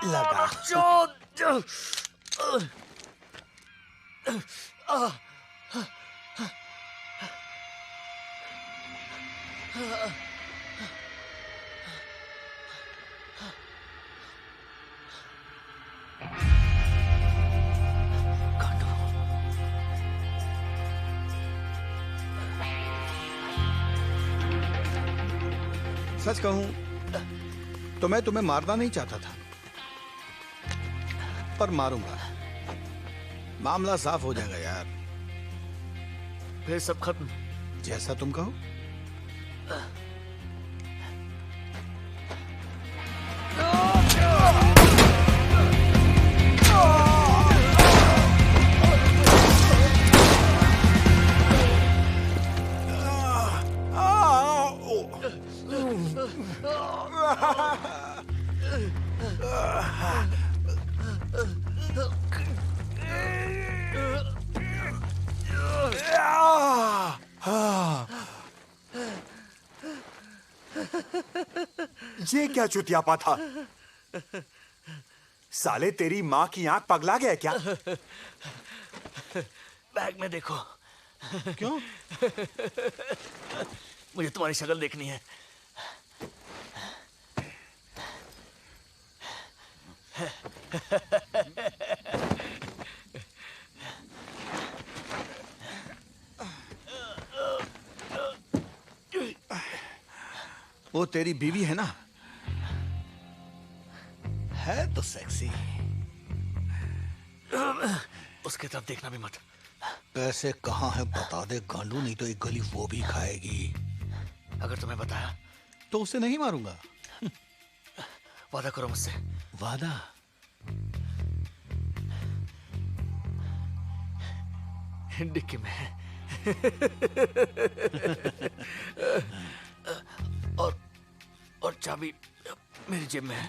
लगा। सच कहूं तो मैं तुम्हें मारना नहीं चाहता था, पर मारूंगा। मामला साफ हो जाएगा यार। फिर सब खत्म। जैसा तुम कहो। ये क्या चुतियापा था? साले तेरी माँ की आंख पगला गया क्या? बैग में देखो। क्यों? मुझे तुम्हारी शक्ल देखनी है। वो तेरी बीवी है ना? है तो सेक्सी। उसकी तरफ देखना भी मत। पैसे कहाँ है बता दे गांडू, नहीं तो एक गली वो भी खाएगी। अगर तुम्हें बताया तो उसे नहीं मारूंगा। वादा करो मुझसे। वादा? डिक्की में है। और चाबी मेरी जेब में है।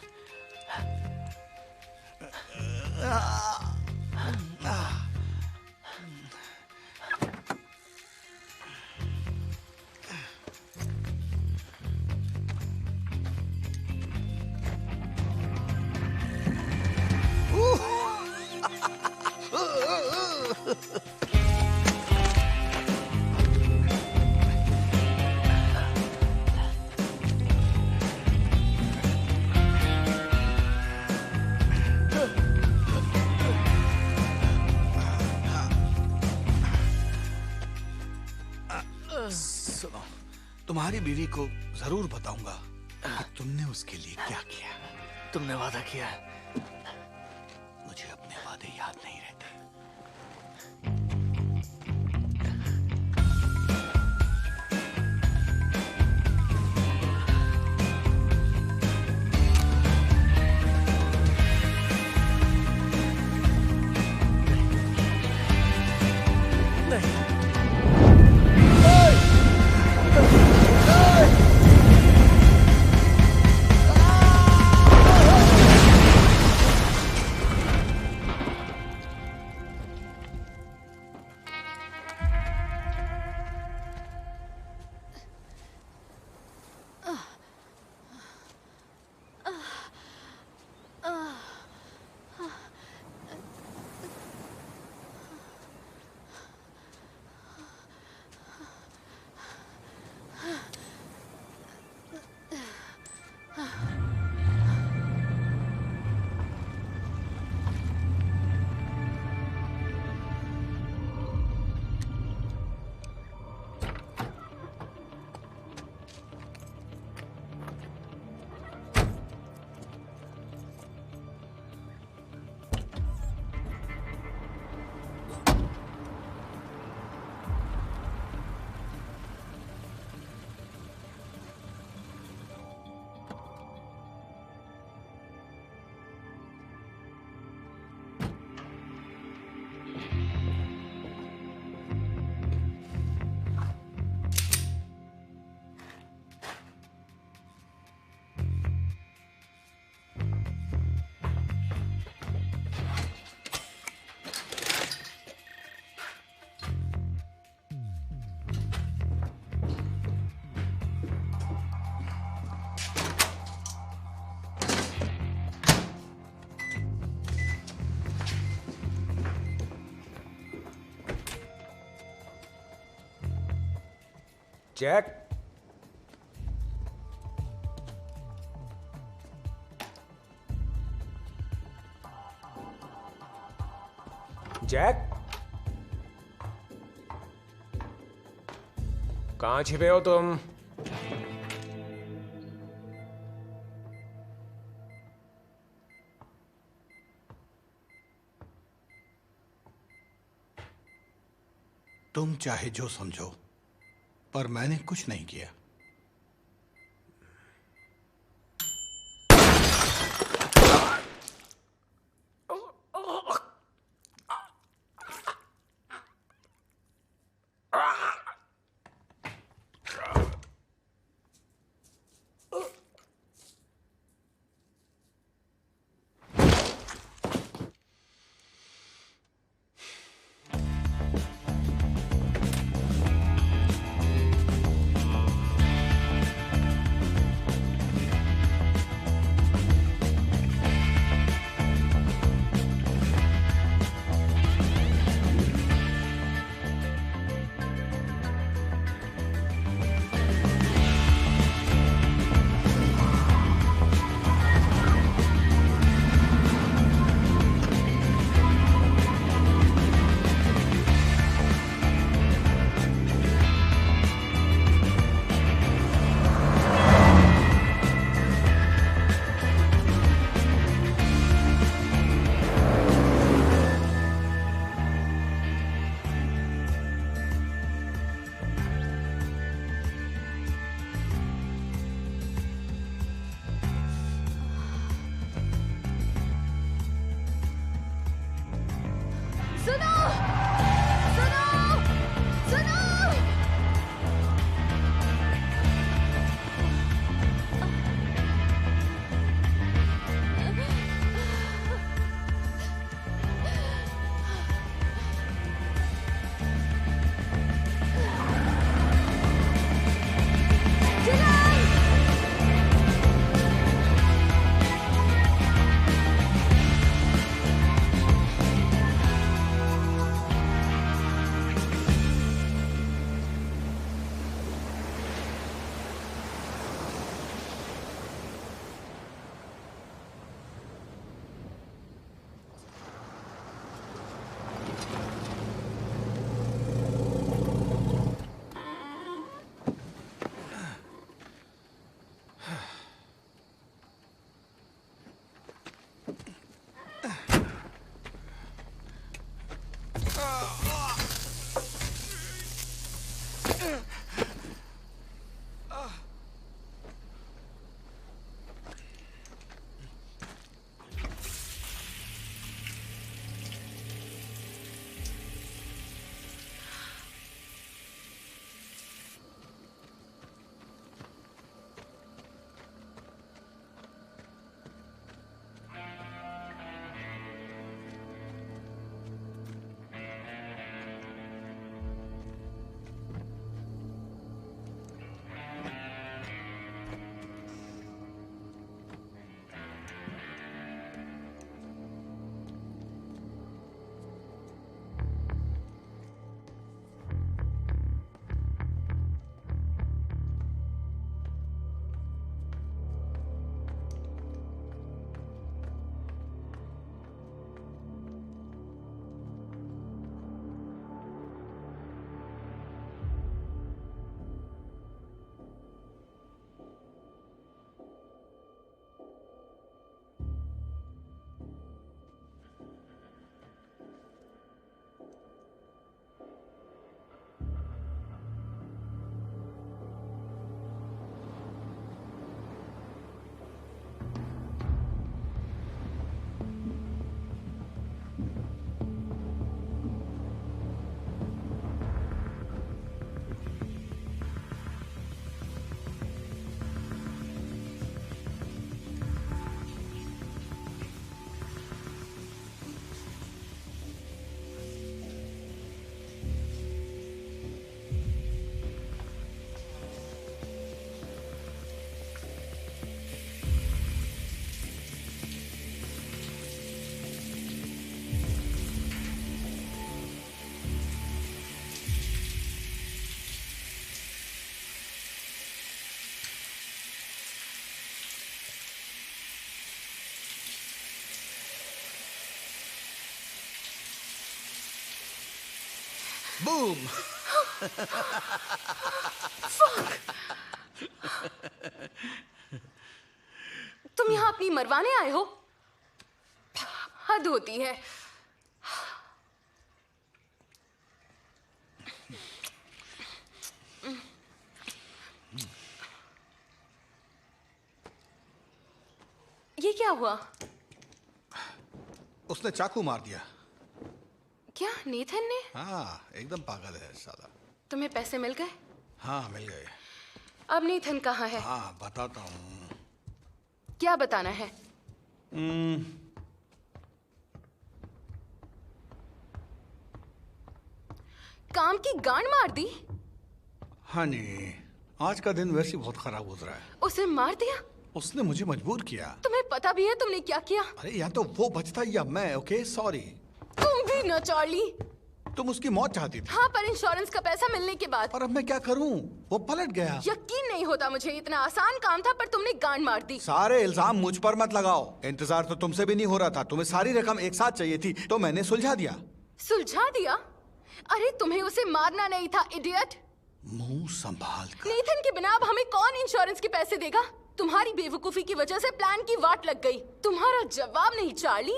सुनो, तुम्हारी बीवी को जरूर बताऊंगा कि तुमने उसके लिए क्या किया। तुमने वादा किया। मुझे अपने वादे याद नहीं रहते। जैक, जैक, कहाँ छिपे हो तुम? तुम चाहे जो समझो, पर मैंने कुछ नहीं किया। बूम। तुम यहाँ अपनी मरवाने आए हो? हद होती है। ये क्या हुआ? उसने चाकू मार दिया। क्या नेथन ने? हाँ, एकदम पागल है साला। तुम्हें पैसे मिल गए? हाँ, मिल गए। अब नेथन कहाँ है? हाँ, बताता हूँ। क्या बताना है? काम की गांड मार दी? हाँ नहीं, आज का दिन वैसे बहुत खराब गुजरा है। उसे मार दिया? उसने मुझे मजबूर किया। तुम्हें पता भी है तुमने क्या किया? अरे या तो वो बचता या मैं। Okay, sorry. तुम भी न चार्ली। तुम उसकी मौत चाहती थी। हाँ, पर इंश्योरेंस का पैसा मिलने के बाद। और अब मैं क्या करूं? वो पलट गया। यकीन नहीं होता मुझे, इतना आसान काम था पर तुमने गांड मार दी। सारे इल्जाम मुझ पर मत लगाओ। इंतजार तो तुमसे भी नहीं हो रहा था। तुम्हें सारी रकम एक साथ चाहिए थी तो मैंने सुलझा दिया। सुलझा दिया? अरे तुम्हें उसे मारना नहीं था, इडियट। मुंह संभाल कर। नेथन के बिना अब हमें कौन इंश्योरेंस के पैसे देगा? तुम्हारी बेवकूफी की वजह से प्लान की वाट लग गई। तुम्हारा जवाब नहीं चार्ली।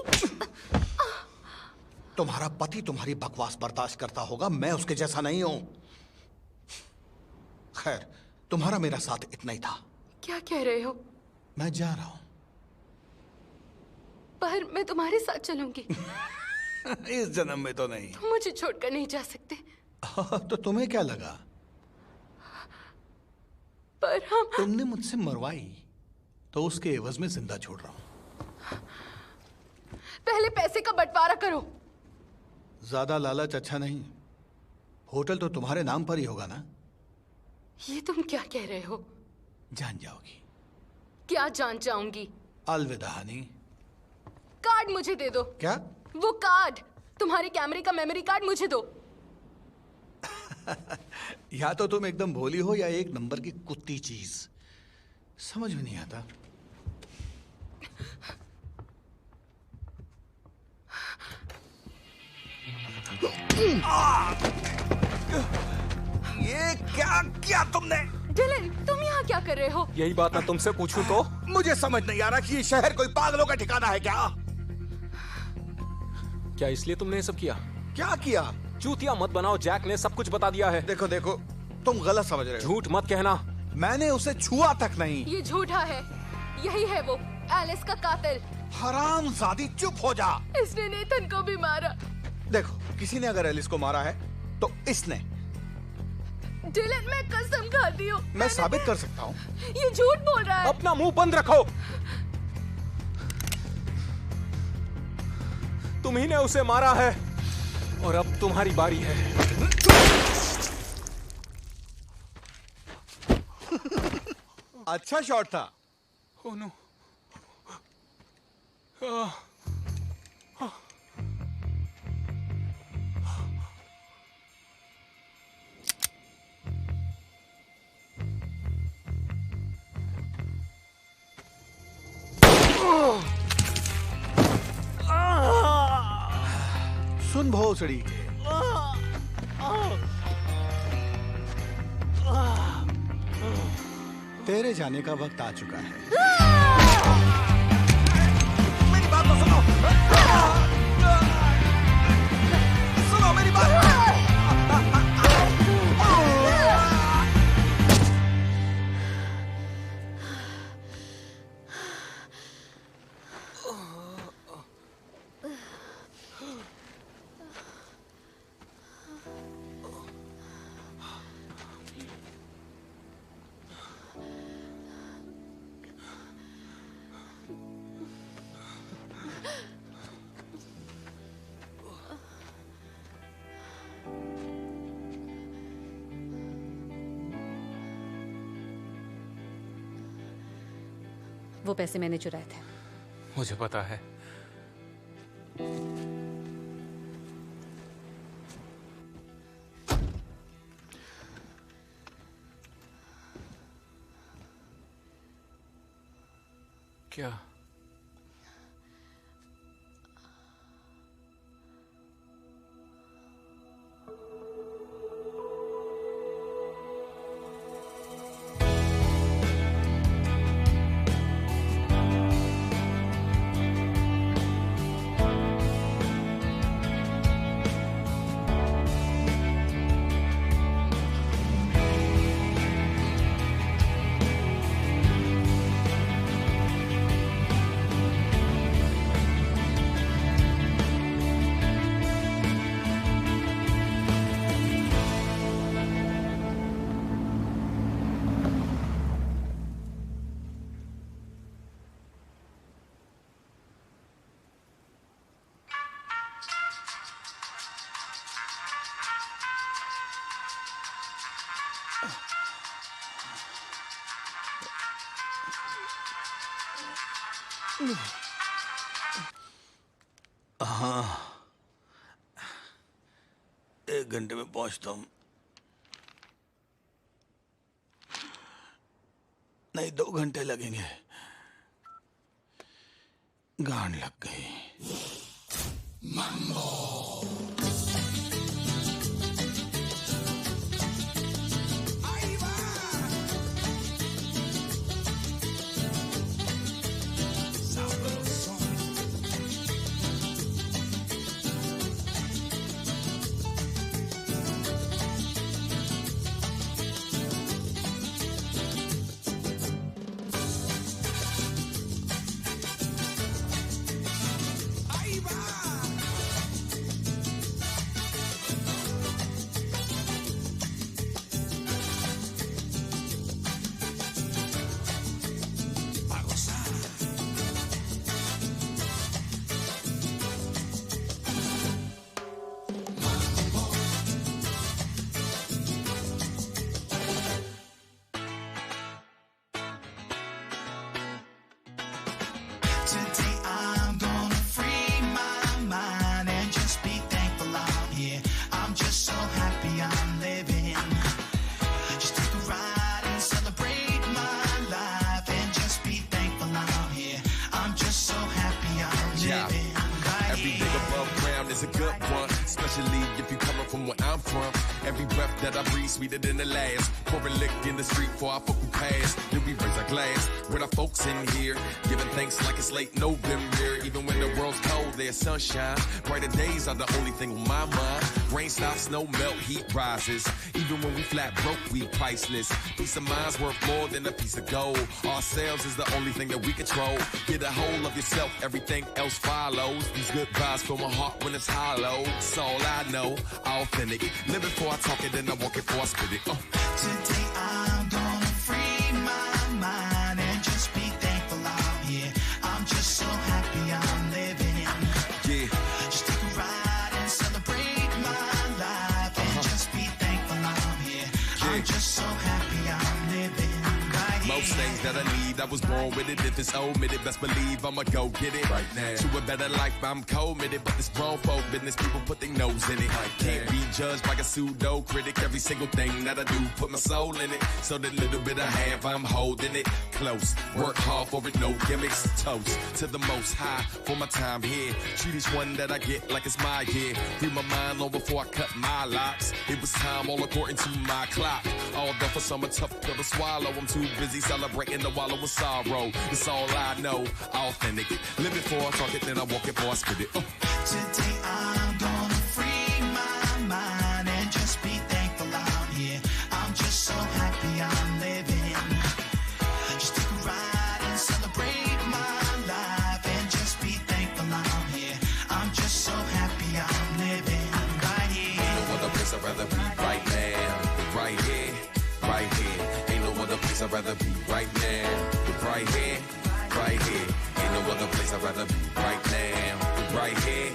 तुम्हारा पति तुम्हारी बकवास बर्दाश्त करता होगा, मैं उसके जैसा नहीं हूं। खैर, तुम्हारा मेरा साथ इतना ही था। क्या कह रहे हो? मैं जा रहा हूं। पर मैं तुम्हारे साथ चलूंगी। इस जन्म में तो नहीं। तुम मुझे छोड़कर नहीं जा सकते। तो तुम्हें क्या लगा? पर हम तुमने मुझसे मरवाई तो उसके एवज में जिंदा छोड़ रहा हूं। पहले पैसे का बंटवारा करो। ज्यादा लालच अच्छा नहीं। होटल तो तुम्हारे नाम पर ही होगा ना? ये तुम क्या कह रहे हो? जान जाओगी। क्या जान जाऊंगी? अलविदा हनी। कार्ड मुझे दे दो। क्या? वो कार्ड, तुम्हारे कैमरे का मेमोरी कार्ड मुझे दो। या तो तुम एकदम भोली हो या एक नंबर की कुत्ती चीज। समझ में नहीं आता। ये क्या किया तुमने? डिलन, तुम यहाँ क्या कर रहे हो? यही बात मैं तुमसे पूछूं तो? मुझे समझ नहीं आ रहा कि ये शहर कोई पागलों का ठिकाना है क्या? क्या इसलिए तुमने ये सब किया? क्या किया? चूतिया मत बनाओ, जैक ने सब कुछ बता दिया है। देखो देखो, तुम गलत समझ रहे हो। झूठ मत कहना। मैंने उसे छुआ तक नहीं। ये झूठा है। यही है वो, एलिस का कातिल। हरामजादी, चुप हो जा। इसने नेथन को भी मारा। देखो, किसी ने अगर एलिस को मारा है तो इसने। डिलन, मैं कसम खाती हूँ। मैं साबित कर सकता हूँ। ये झूठ बोल रहा है। अपना मुंह बंद रखो। तुम ही ने उसे मारा है और अब तुम्हारी बारी है। अच्छा शॉट था। Oh no. सुन भोसड़ी के, तेरे जाने का वक्त आ चुका है। मेरी बात तो सुनो। सुनो मेरी बात। वो पैसे मैंने चुराए थे। मुझे पता है। क्या? हाँ, 1 घंटे में पहुंचता हूँ। नहीं, 2 घंटे लगेंगे। गांड लग गई। Today I'm gonna free my mind and just be thankful I'm here. I'm just so happy I'm living. Just take a ride and celebrate my life and just be thankful I'm here. I'm just so happy I'm living. Every day above ground is a good one, especially if you're coming from where I'm from. Every breath that I breathe sweeter than the last. Pour a lick in the street before I fucking pass. Then we raise our glass with our folks in here, giving thanks like it's late November. Even when the world's cold, there's sunshine. Brighter days are the only thing on my mind. Rain stops, snow melt, heat rises. Even when we flat broke, we priceless. Peace of mind's worth more than a piece of gold. Ourselves is the only thing that we control. Get a hold of yourself, everything else follows. These good vibes fill my heart when it's hollow. It's all I know, authentic. Live before I talk it, and I walk it before I spit it. Today I'm gonna free my mind and just be thankful I'm here. I'm just so happy I'm living. Yeah. Just take a ride and celebrate my life and just be thankful I'm here. I'm just so happy I'm living. Most things that I need, I was born with it. If it's omitted, best believe I'ma go get it right now. To a better life, I'm committed, but this grown folk business, people put their nose in it. Can't be judged like a pseudo critic. Every single thing that I do, put my soul in it. So the little bit I have, I'm holding it close. Work hard for it, no gimmicks. Toast to the most high for my time here. Treat each one that I get like it's my year. Free my mind long before I cut my locks. It was time all according to my clock. Although for some a tough pill to swallow, I'm too busy celebrating the wallow with sorrow. It's all I know, authentic. Live it before I talk it, then I walk it before I spit it. Today I'm gonna free my mind and just be thankful I'm here. I'm just so happy I'm living. Just take a ride and celebrate my life and just be thankful I'm here. I'm just so happy I'm living right here. Ain't no other place I'd rather be right now. Right here, right here. Ain't no other place I'd rather be right now. Right here, right here. Ain't no other place I'd rather be right now. Right here,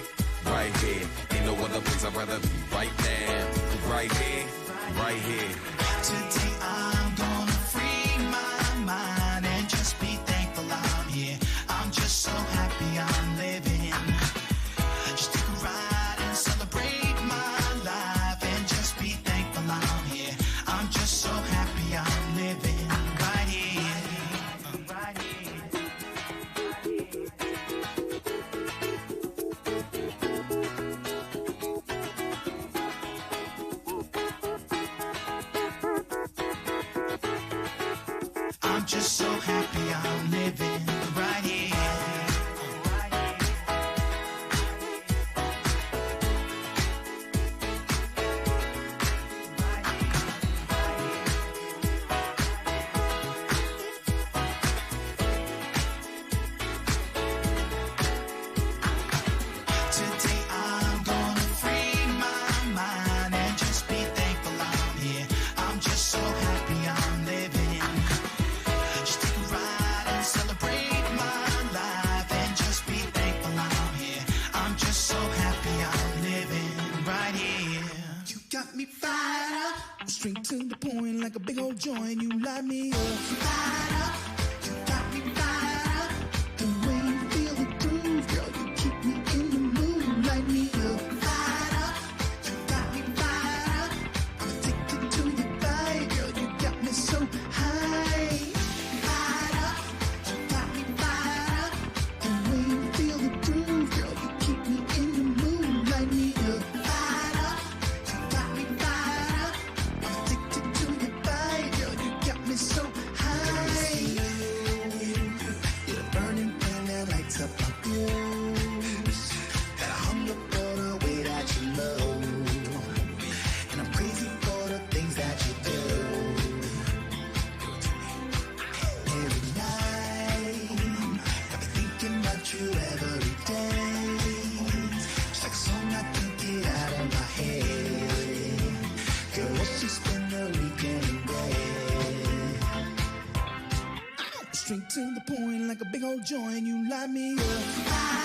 right here. Ain't no other place I'd rather be right now. Right here, right here. Today I'm gonna free my mind and just be thankful I'm here. I'm just so happy I'm living. Just take a ride and celebrate my life and just be thankful I'm here. I'm just so happy I'm living right here. Right here. I'm just so happy I'm living right here. Today I'm gonna free my mind and just be thankful I'm here. I'm just so happy I'm living. Just take a ride and celebrate my life and just be thankful I'm here. I'm just so happy I'm living right here. You got me fired up, straight to the point like a big old joint. You light me up, fired up. You got me straight to the point like a big old joint. You light me up.